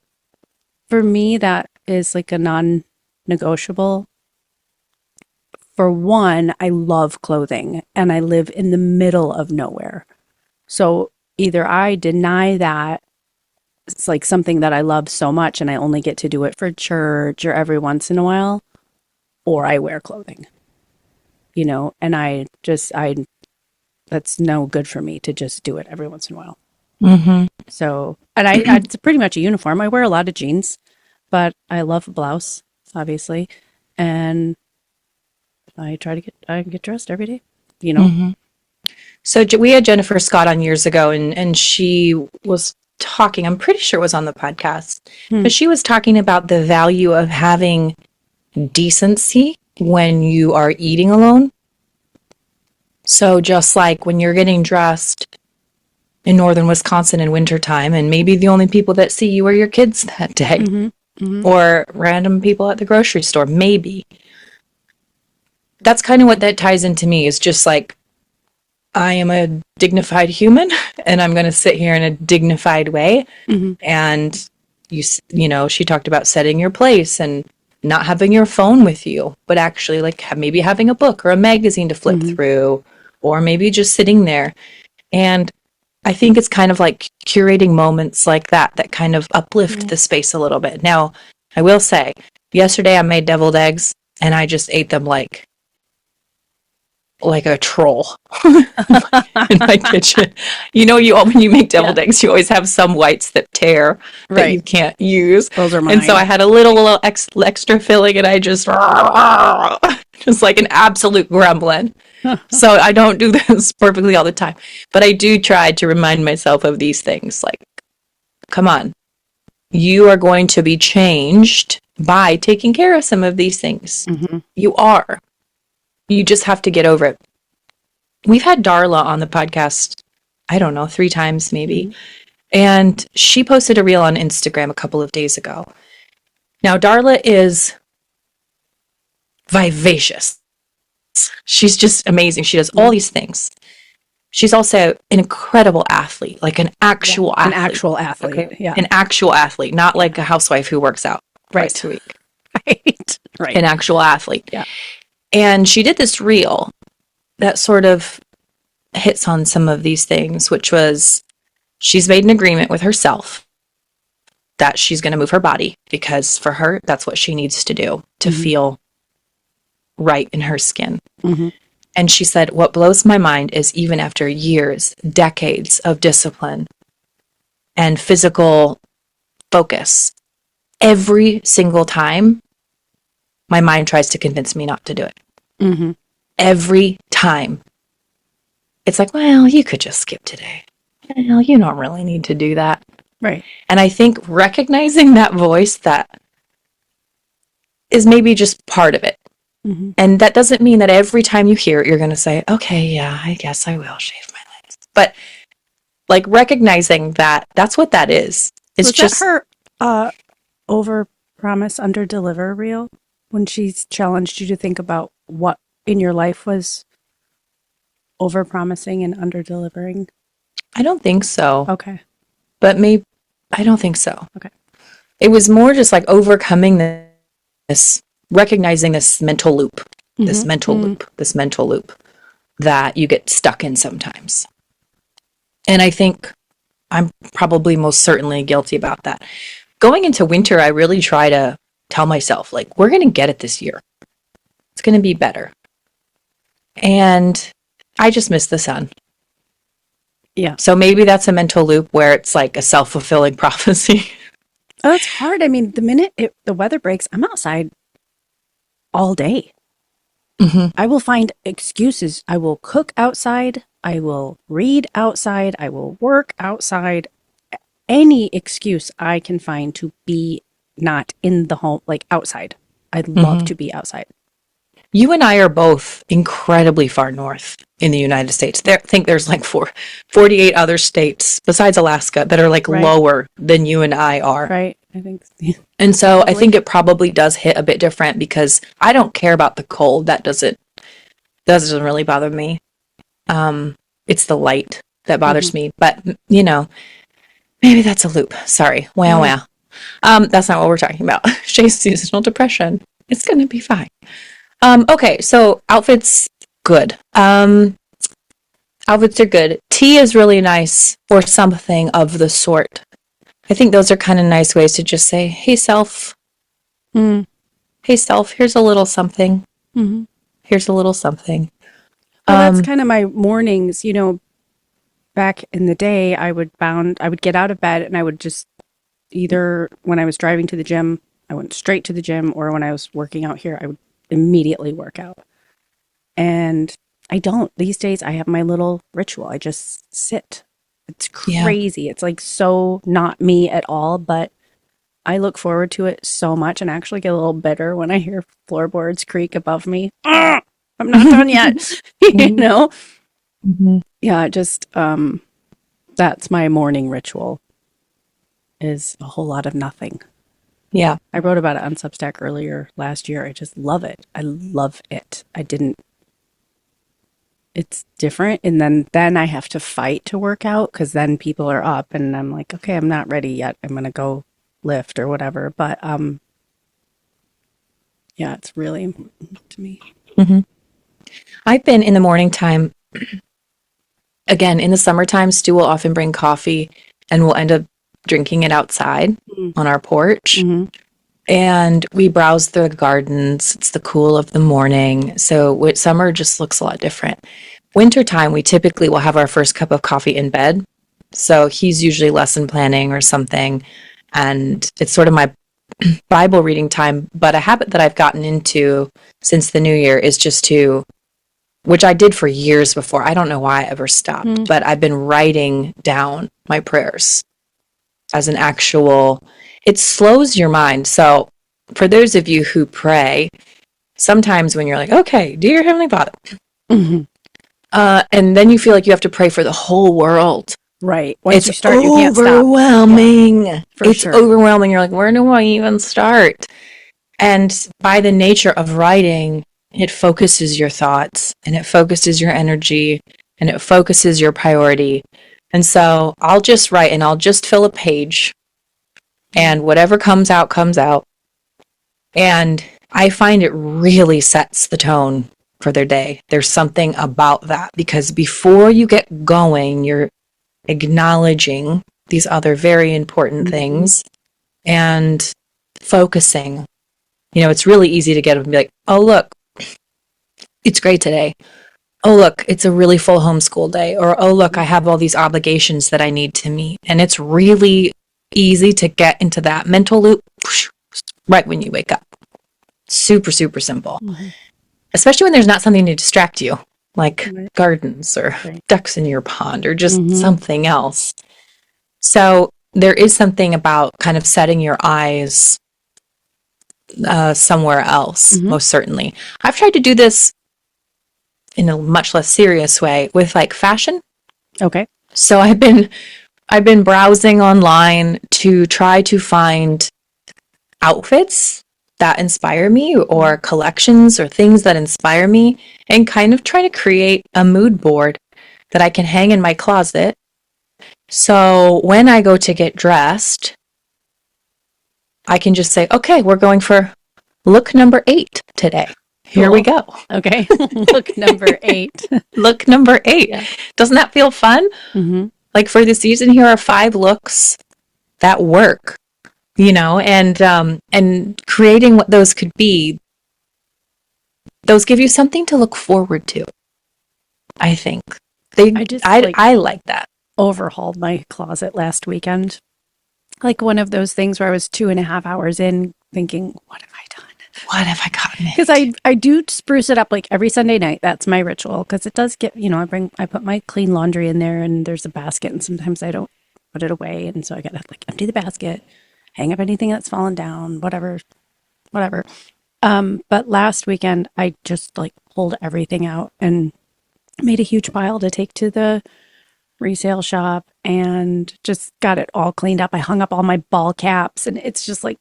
for me, that is like a non-negotiable. For one, I love clothing and I live in the middle of nowhere. So either I deny that it's like something that I love so much and I only get to do it for church or every once in a while, or I wear clothing, and that's no good for me to just do it every once in a while. So, and it's pretty much a uniform. I wear a lot of jeans, but I love a blouse, obviously. And I get dressed every day. So we had Jennifer Scott on years ago, and she was talking, I'm pretty sure it was on the podcast, but she was talking about the value of having decency when you are eating alone. So just like when you're getting dressed in northern Wisconsin in wintertime, and maybe the only people that see you are your kids that day, or random people at the grocery store, maybe. That's kind of what that ties into me, is just like, I am a dignified human and I'm going to sit here in a dignified way. And she talked about setting your place and not having your phone with you, but actually like maybe having a book or a magazine to flip through, or maybe just sitting there. And I think it's kind of like curating moments like that kind of uplift the space a little bit. Now, I will say, yesterday I made deviled eggs and I just ate them like a troll in my kitchen. When you make deviled eggs, you always have some whites that tear that you can't use. Those are mine. And so I had a little extra filling, and I just like an absolute gremlin. So I don't do this perfectly all the time, but I do try to remind myself of these things. Like, come on, you are going to be changed by taking care of some of these things. You are. You just have to get over it. We've had Darla on the podcast, I don't know, 3 times maybe. And she posted a reel on Instagram a couple of days ago. Now, Darla is vivacious. She's just amazing. She does all these things. She's also an incredible athlete, like an actual athlete. An actual athlete. Okay? Yeah. An actual athlete, not like a housewife who works out twice a week. Right. An actual athlete. Yeah. And she did this reel that sort of hits on some of these things, which was she's made an agreement with herself that she's going to move her body, because for her, that's what she needs to do to feel right in her skin. And she said, what blows my mind is even after years, decades of discipline and physical focus, every single time, my mind tries to convince me not to do it. Every time. It's like, well, you could just skip today. Well, you don't really need to do that. Right. And I think recognizing that voice that is maybe just part of it. And that doesn't mean that every time you hear it, you're going to say, okay, yeah, I guess I will shave my legs. But like recognizing that that's what that is. It's Was just, that her over promise, under deliver reel when she's challenged you to think about what in your life was over promising and under delivering? I don't think so, Okay. but maybe, I don't think so. Okay. It was more just like overcoming this, recognizing this mental loop, this Mm-hmm. mental loop, this mental loop that you get stuck in sometimes. And I think I'm probably most certainly guilty about that. Going into winter, I really try to tell myself, like, we're going to get it this year. It's going to be better. And I just miss the sun. Yeah. So maybe that's a mental loop where it's like a self-fulfilling prophecy. Oh, it's hard. I mean, the minute the weather breaks, I'm outside all day. Mm-hmm. I will find excuses. I will cook outside. I will read outside. I will work outside. Any excuse I can find to be not in the home, like outside. I'd love Mm-hmm. to be outside. You and I are both incredibly far north in the United States. I think there's like 48 other states besides Alaska that are like Right. lower than you and I are. Right. I think. And so I Probably. think it probably does hit a bit different because I don't care about the cold. That doesn't really bother me. It's the light that bothers me. But you know, maybe that's a loop. Sorry. Wow, wow. That's not what we're talking about. Shay's seasonal depression. It's gonna be fine. Okay, so outfits good. Outfits are good. Tea is really nice or something of the sort. I think those are kind of nice ways to just say, "Hey self, Mm. hey self, here's a little something. Mm-hmm. Here's a little something." Well, that's kind of my mornings. You know, back in the day, I would get out of bed and I would just either when I was driving to the gym, I went straight to the gym, or when I was working out here, I would immediately work out. And I don't. These days, I have my little ritual. I just sit. It's Yeah. crazy. It's like so not me at all, but I look forward to it so much and actually get a little bitter when I hear floorboards creak above me. I'm not done yet. You know? Mhm. Yeah, just that's my morning ritual is a whole lot of nothing. Yeah. I wrote about it on Substack earlier last year. I just love it. I love it. It's different. And then I have to fight to work out because then people are up and I'm like, okay, I'm not ready yet. I'm going to go lift or whatever. But yeah, it's really important to me. Mm-hmm. I've been in the morning time. Again, in the summertime, Stu will often bring coffee and we'll end up drinking it outside on our porch. Mm-hmm. And we browse the gardens. It's the cool of the morning. So summer just looks a lot different. Wintertime, we typically will have our first cup of coffee in bed. So he's usually lesson planning or something. And it's sort of my Bible reading time. But a habit that I've gotten into since the new year is just to, which I did for years before. I don't know why I ever stopped, but I've been writing down my prayers as an actual, it slows your mind. So for those of you who pray, sometimes when you're like, okay, dear Heavenly Father, and then you feel like you have to pray for the whole world. Right. Once It's you start, you can't stop. overwhelming. Yeah, it's sure. overwhelming. You're like, where do I even start? And by the nature of writing, it focuses your thoughts and it focuses your energy and it focuses your priority. And so I'll just write and I'll just fill a page and whatever comes out, comes out. And I find it really sets the tone for their day. There's something about that because before you get going, you're acknowledging these other very important things and focusing. You know, it's really easy to get up and be like, oh, look, it's great today. Oh, look, it's a really full homeschool day. Or, oh, look, I have all these obligations that I need to meet. And it's really easy to get into that mental loop right when you wake up. Super, super simple. Especially when there's not something to distract you, like gardens or ducks in your pond or just something else. So there is something about kind of setting your eyes somewhere else, most certainly. I've tried to do this in a much less serious way with like fashion. Okay. So I've been browsing online to try to find outfits that inspire me or collections or things that inspire me and kind of try to create a mood board that I can hang in my closet. So when I go to get dressed, I can just say, okay, we're going for look number 8 today. Here we Cool. go. Okay. Look, number 8. Look number 8. Yeah. Doesn't that feel fun? Mm-hmm. Like for the season, here are 5 looks that work, and creating what those could be. Those give you something to look forward to. I think I just I like that. overhauled my closet last weekend. Like one of those things where I was 2.5 hours in thinking, what have I done? What have I gotten Because it? I do spruce it up like every Sunday night. That's my ritual because it does get, I put my clean laundry in there and there's a basket and sometimes I don't put it away. And so I got to like empty the basket, hang up anything that's fallen down, whatever, whatever. But last weekend I just like pulled everything out and made a huge pile to take to the resale shop and just got it all cleaned up. I hung up all my ball caps and it's just like,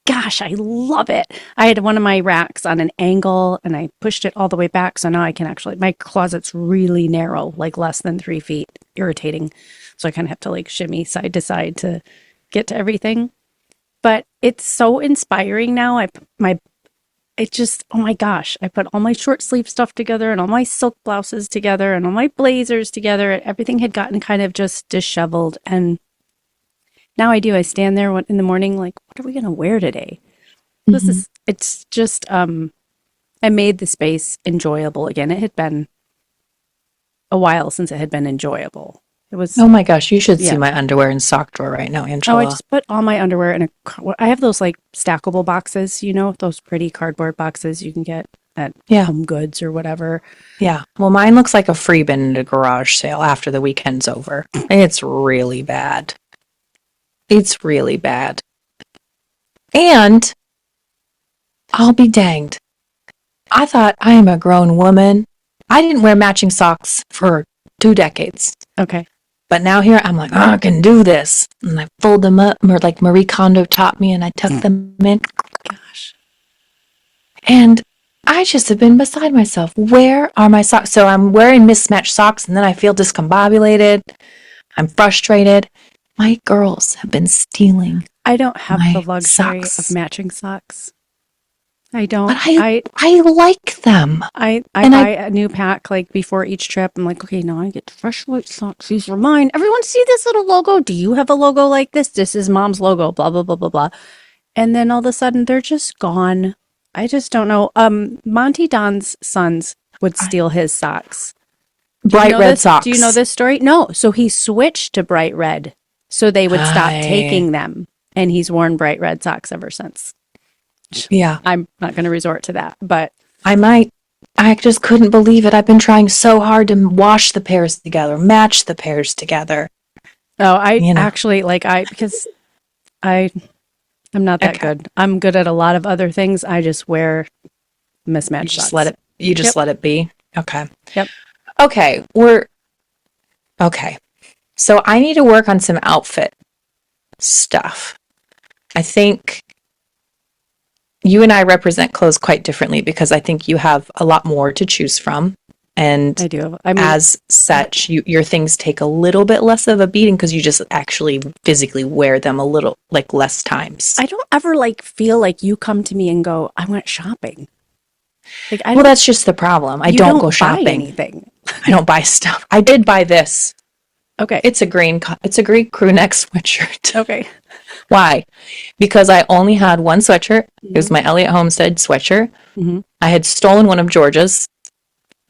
gosh, I love it. I had one of my racks on an angle and I pushed it all the way back. So now I can actually, my closet's really narrow, like less than 3 feet, irritating. So I kind of have to like shimmy side to side to get to everything. But it's so inspiring now. It just, oh my gosh, I put all my short sleeve stuff together and all my silk blouses together and all my blazers together. And everything had gotten kind of just disheveled. And now I do. I stand there in the morning, like, what are we going to wear today? Mhm. It's just, I made the space enjoyable again. It had been a while since it had been enjoyable. It was, Oh my gosh, you should see yeah. my underwear and sock drawer right now, Oh, I Angela. just put all my underwear in I have those like stackable boxes, those pretty cardboard boxes you can get at Yeah, Home Goods or whatever. yeah. Well, mine looks like a free bin at a garage sale after the weekend's over. It's really bad. It's really bad. And I'll be danged. I thought I am a grown woman. I didn't wear matching socks for 2 decades. Okay. But now here I'm like, oh, I can do this. And I fold them up, or like Marie Kondo taught me, and I tuck them in. Gosh. And I just have been beside myself. Where are my socks? So I'm wearing mismatched socks, and then I feel discombobulated. I'm frustrated. My girls have been stealing I don't have the my luxury of socks, matching socks. I but don't. I like them, I and buy I a new pack like before each trip. I'm like, okay, now I get fresh white socks. These are mine. Everyone see this little logo? Do you have a logo like this? This is mom's logo, blah, blah, blah, blah, blah. And then all of a sudden they're just gone. I just don't know. Monty Don's sons would steal his socks. Do you bright know red this? Do you know socks. this story? No. So he switched to bright red so they would stop I taking them. And he's worn bright red socks ever since. yeah, I'm not going to resort to that, but I might. I just couldn't believe it. I've been trying so hard to wash the pairs together, match the pairs together. oh, I You know, actually because I I'm not that okay. good. I'm good at a lot of other things. I just wear You mismatched just let socks. it. You just Yep. let it be. Okay. Yep. Okay. We're okay. So I need to work on some outfit stuff. I think you and I represent clothes quite differently because I think you have a lot more to choose from. And I do. I mean, as such, your things take a little bit less of a beating because you just actually physically wear them a little like less times. I don't ever like feel like you come to me and go, I went shopping. Like I Well, don't that's just the problem. I you don't go don't buy shopping. anything. I don't buy stuff. I did buy this. Okay. It's a green crew neck sweatshirt. Okay. Why? Because I only had one sweatshirt. It was Hmm. my Elliot Homestead sweatshirt. Hmm. I had stolen one of Georgia's.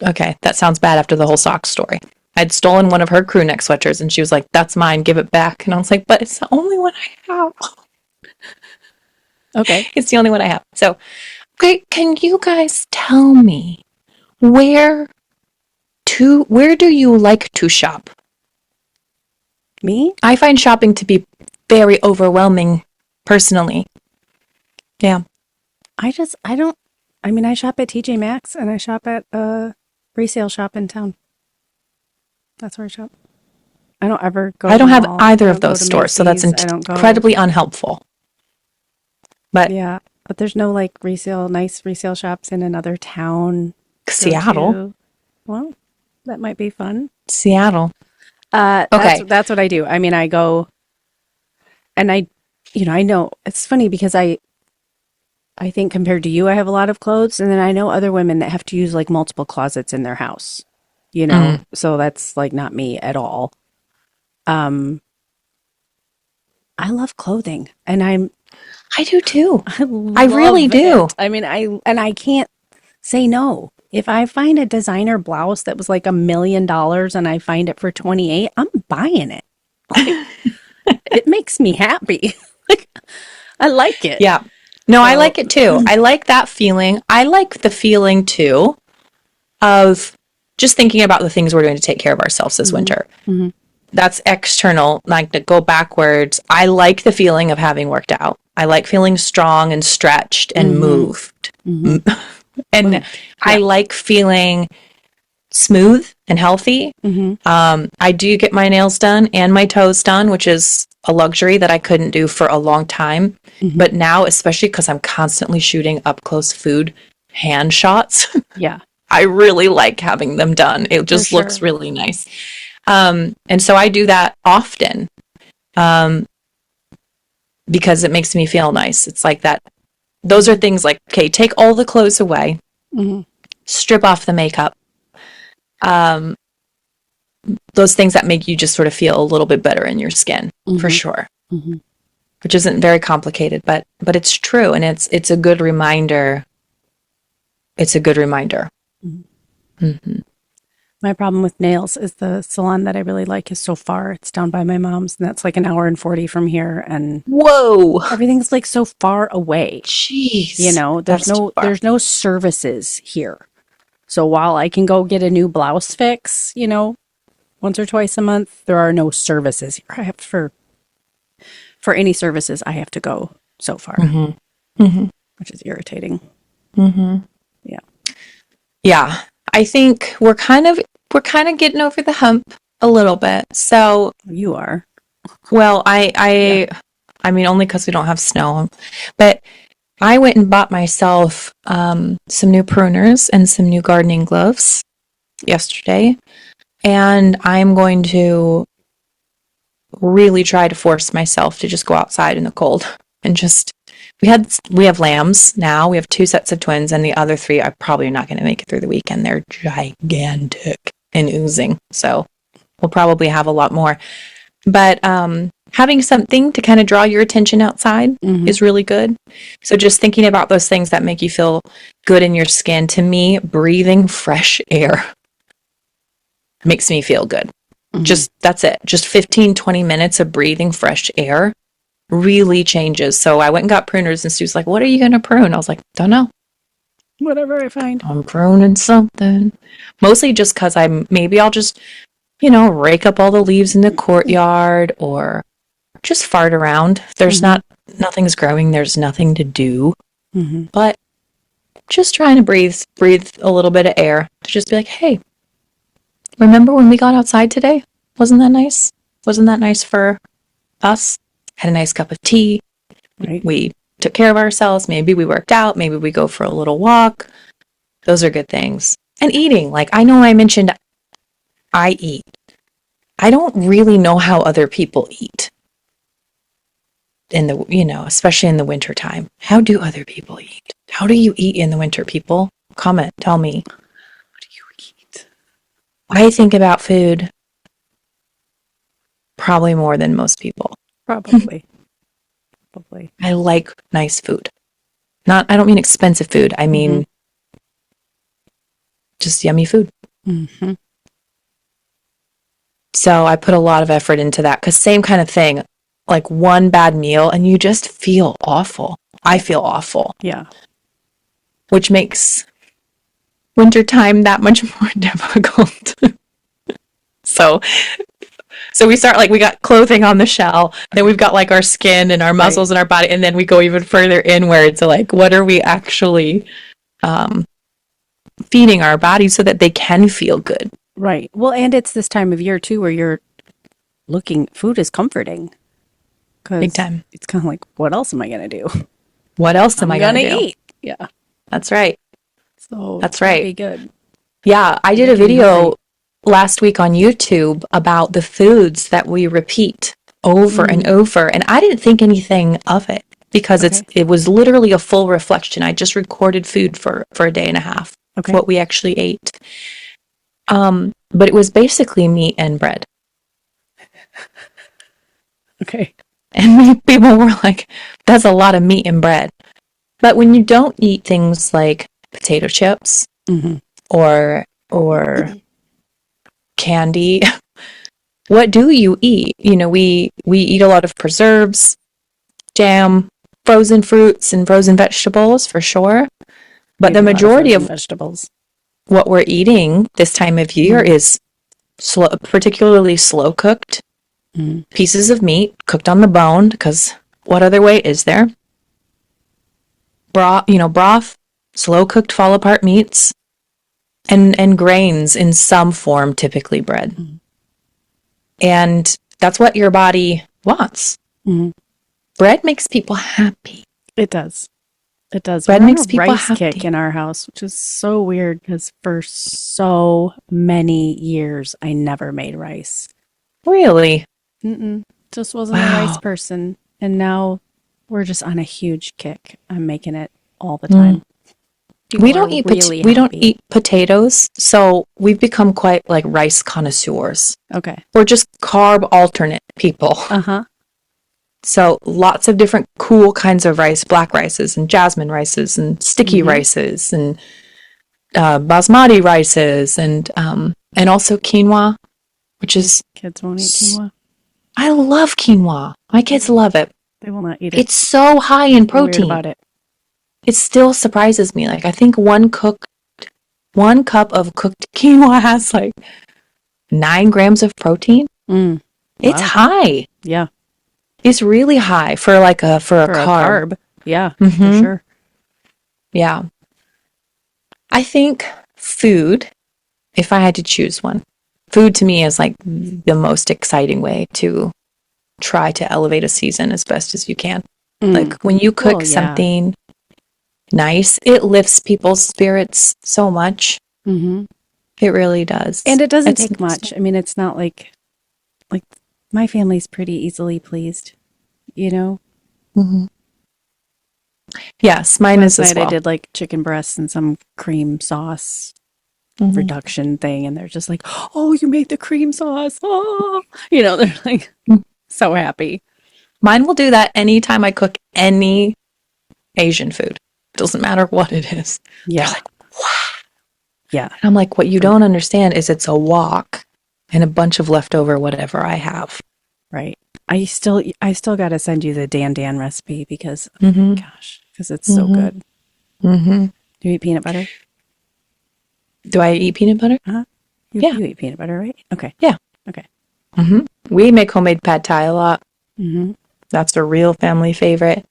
Okay, that sounds bad after the whole sock story. I'd stolen one of her crew neck sweatshirts and she was like, that's mine, give it back. And I was like, but it's the only one I have. Okay. It's the only one I have. So, okay, can you guys tell me where where do you like to shop? Me? I find shopping to be very overwhelming personally. Yeah. I don't I mean I shop at TJ Maxx and I shop at a resale shop in town. That's where I shop. I don't ever go I to the don't have mall. either I of don't go those to stores, so that's Macy's. I don't go. incredibly unhelpful. But Yeah, but there's no like nice resale shops in another town to go Seattle, to. Well, that might be fun. Seattle. That's Okay. that's what I do. I mean, I go and I know it's funny because I think compared to you, I have a lot of clothes, and then I know other women that have to use like multiple closets in their house. Mm, So that's like not me at all. Um, I love clothing, and I do too. I I really love do. it. I mean, I can't say no. If I find a designer blouse that was like $1 million and I find it for 28, I'm buying it. Like it makes me happy. Like I like it. Yeah. No, I So, like it too. I like that feeling. I like the feeling too of just thinking about the things we're doing to take care of ourselves this mhm, winter. mhm, That's external, like to go backwards. I like the feeling of having worked out. I like feeling strong and stretched and mhm, moved. mhm. And Well, I yeah. like feeling smooth and healthy. Mhm, I do get my nails done and my toes done, which is a luxury that I couldn't do for a long time. mhm. But now, especially because I'm constantly shooting up close food hand shots, Yeah, I really like having them done. It for just looks sure. really nice. And so I do that often um, because it makes me feel nice. It's like that. Those are Mhm, things like, okay, take all the clothes away, mhm, strip off the makeup. Um, those things that make you just sort of feel a little bit better in your skin, for mhm, sure. mhm, Which isn't very complicated, but it's true, and it's a good reminder. It's a good reminder. mhm. Hmm. My problem with nails is the salon that I really like is so far. It's down by my mom's, and that's like an hour and 40 from here, and Whoa, everything's like so far away. jeez, There's that's too no far. services here. So while I can go get a new blouse fix, once or twice a month, there are no services here. I have for any services I have to go so far, Hmm. Hmm. which is irritating. Hmm. Yeah. Yeah, I think we're kind of getting over the hump a little bit. So, You are. well, Yeah. I mean, only because we don't have snow, but I went and bought myself some new pruners and some new gardening gloves yesterday, and I'm going to really try to force myself to just go outside in the cold and just we have lambs now. We have two sets of twins, and the other three are probably not going to make it through the weekend. They're gigantic and oozing, so we'll probably have a lot more. But having something to kind of draw your attention outside Hmm. is really good. So just thinking about those things that make you feel good in your skin. To me, breathing fresh air makes me feel good. Hmm. Just that's it. Just 15, 20 minutes of breathing fresh air really changes. So I went and got pruners, and Stu's like, "What are you going to prune?" I was like, "Don't know. Whatever I find. I'm pruning something." Mostly just because maybe I'll just, rake up all the leaves in the courtyard or just fart around. There's Hmm. nothing's growing, there's nothing to do, Hmm. but just trying to breathe a little bit of air to just be like, "Hey, remember when we got outside today? Wasn't that nice? Wasn't that nice for us? Had a nice cup of tea. Right. We took care of ourselves. Maybe we worked out. Maybe we go for a little walk." Those are good things. And eating, like I know I mentioned I eat. I don't really know how other people eat especially in the winter time. How do other people eat? How do you eat in the winter, people? Comment, tell me. What do you eat? I think about food probably more than most people. Probably. Probably. I like nice food. I don't mean expensive food. I Hmm. mean just yummy food. Hmm. So I put a lot of effort into that because same kind of thing, like one bad meal and you just feel awful. I feel awful, Yeah. which makes wintertime that much more difficult. So we start like we got clothing on the shell, then we've got like our skin and our Right. muscles and our body, and then we go even further inward to like what are we actually um, feeding our bodies so that they can feel good. Right. Well, and it's this time of year too where you're food is comforting. Big time. It's kind of like, what else am I going to do? What else am I going to do? Eat. Yeah. That's right. So that's right. Be good. Yeah. I did a video last week on YouTube about the foods that we repeat over and over. And I didn't think anything of it because it was literally a full reflection. I just recorded food for a day and a half of what we actually ate. But it was basically meat and bread. Okay. And people were like, that's a lot of meat and bread. But when you don't eat things like potato chips or candy, what do you eat? You know, we eat a lot of preserves, jam, frozen fruits, and frozen vegetables for sure. But the majority of vegetables, what we're eating this time of year is particularly slow cooked pieces of meat cooked on the bone, because what other way is there? Broth, slow cooked fall apart meats, and grains in some form, typically bread. And that's what your body wants. Bread makes people happy. It does. It does. Bread makes people rice happy. Kick in our house, which is so weird because for so many years I never made rice. Really? Just wasn't a rice person, and now we're just on a huge kick. I'm making it all the time. We don't eat potatoes, so we've become quite like rice connoisseurs. Okay. We're just carb alternate people. So lots of different cool kinds of rice, black rices and jasmine rices and sticky rices and basmati rices and also quinoa, which is... Kids won't eat quinoa. I love quinoa. My kids love it. They will not eat it. It's so high in protein. Weird about it. It still surprises me. Like, I think one cup of cooked quinoa has like 9 grams of protein. It's high. Yeah. It's really high for a carb. Yeah, for sure. Yeah. I think food, if I had to choose one, food to me is like the most exciting way to try to elevate a season as best as you can. Like when you cook something nice, it lifts people's spirits so much. It really does. And it doesn't take much. I mean, it's not like my family's pretty easily pleased, you know? Yes, mine is as well. I did like chicken breasts and some cream sauce reduction thing, and they're just like, oh, you made the cream sauce. Oh, you know, they're like so happy. Mine will do that anytime I cook any Asian food. Doesn't matter what it is. Yeah. They're like, wow. Yeah. And I'm like, what you don't understand is it's a wok and a bunch of leftover whatever I have. Right. I still got to send you the Dan recipe because, gosh, because it's so good. Do you eat peanut butter? Do I eat peanut butter? You eat peanut butter, right? Okay. Yeah. Okay. We make homemade pad thai a lot. That's a real family favorite.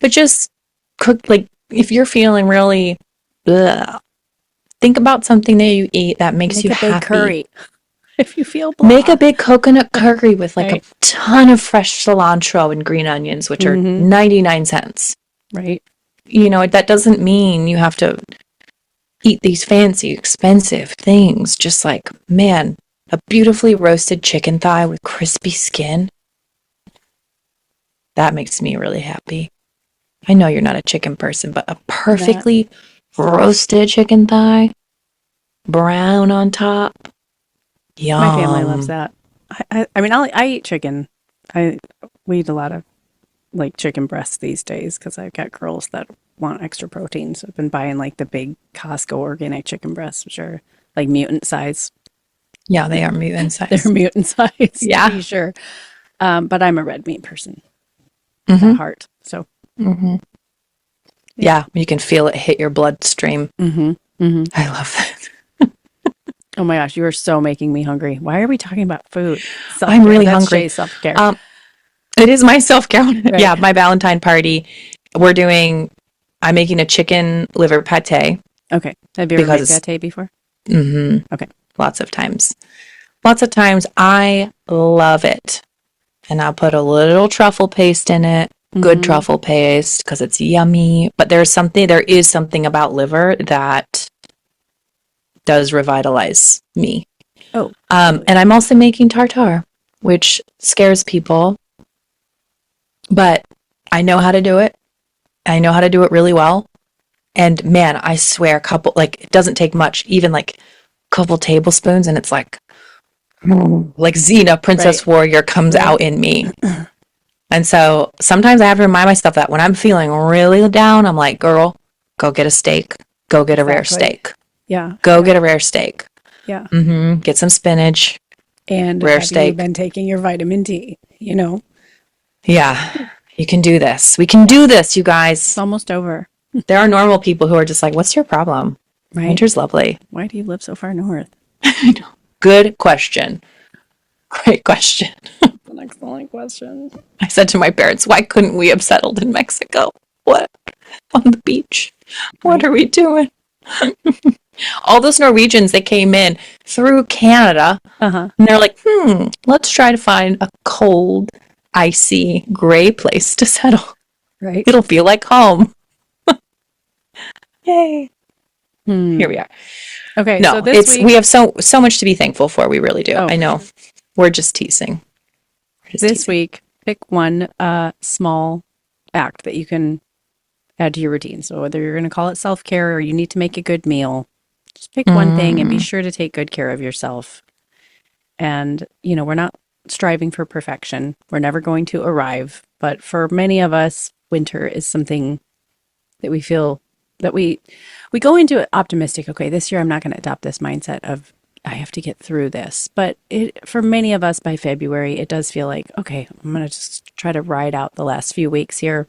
But just cook, like, if you're feeling really blah, think about something that you eat that makes you happy. Curry. If you feel blah. Make a big coconut curry with like a ton of fresh cilantro and green onions, which are 99 cents. Right. You know, that doesn't mean you have to eat these fancy, expensive things. Just like, man, a beautifully roasted chicken thigh with crispy skin. That makes me really happy. I know you're not a chicken person, but a perfectly roasted chicken thigh, brown on top. Yum. My family loves that. I mean, I eat chicken. We eat a lot of like chicken breasts these days because I've got girls that want extra protein. So I've been buying like the big Costco organic chicken breasts, which are like mutant size. Yeah, they are mutant size. They're mutant size. Yeah, to be sure. But I'm a red meat person at heart. So yeah, you can feel it hit your bloodstream. I love that. Oh my gosh, you are so making me hungry. Why are we talking about food? Self-care. I'm really That's hungry. Jay's self-care. It is my self-care. Right. Yeah, my Valentine party. I'm making a chicken liver pate. Okay. Have you ever made pate before? Okay. Lots of times. I love it. And I'll put a little truffle paste in it. Good truffle paste because it's yummy. But there is something about liver that does revitalize me. Oh. And I'm also making tartare, which scares people. But I know how to do it. I know how to do it really well. And man, I swear, it doesn't take much, even like a couple tablespoons, and it's like Xena, Princess Warrior, comes out in me. And so sometimes I have to remind myself that when I'm feeling really down, I'm like, girl, go get a steak. Go get a rare steak. Yeah. Go get a rare steak. Yeah. Get some spinach. And rare have steak. You been taking your vitamin D, Yeah. You can do this. We can do this, you guys. It's almost over. There are normal people who are just like, what's your problem? Right. Winter's lovely. Why do you live so far north? I know. Good question. Great question. An excellent question. I said to my parents, why couldn't we have settled in Mexico? What? On the beach? What are we doing? All those Norwegians, they came in through Canada, and they're like, let's try to find a cold, icy, gray place to settle. Right. It'll feel like home. Yay. Here we are. Okay, no, so this week, we have so much to be thankful for. We really do. I know. We're just teasing. This week, pick one small act that you can add to your routine. So whether you're going to call it self-care or you need to make a good meal, just pick one thing and be sure to take good care of yourself. And, we're not striving for perfection. We're never going to arrive. But for many of us, winter is something that we feel that we go into it optimistic. Okay, this year I'm not going to adopt this mindset of I have to get through this. But for many of us by February, it does feel like, okay, I'm going to just try to ride out the last few weeks here.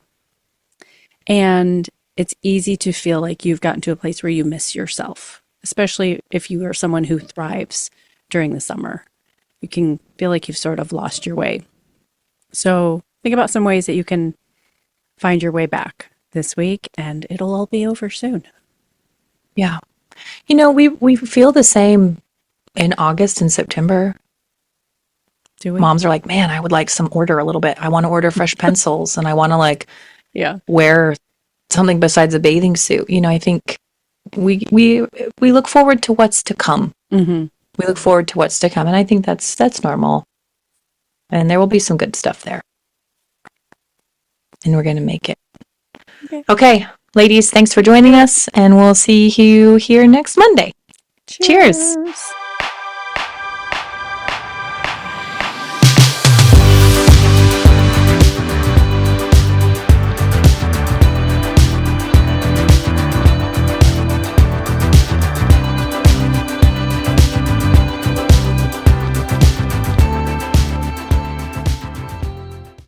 And it's easy to feel like you've gotten to a place where you miss yourself, especially if you are someone who thrives during the summer. You can feel like you've sort of lost your way. So think about some ways that you can find your way back this week, and it'll all be over soon. Yeah. We feel the same in August and September. Do we? Moms are like, man, I would like some order a little bit. I want to order fresh pencils and I want to wear something besides a bathing suit. I think we look forward to what's to come. Mm-hmm. We look forward to what's to come. And I think that's normal. And there will be some good stuff there. And we're going to make it. Okay, ladies, thanks for joining us, and we'll see you here next Monday. Cheers.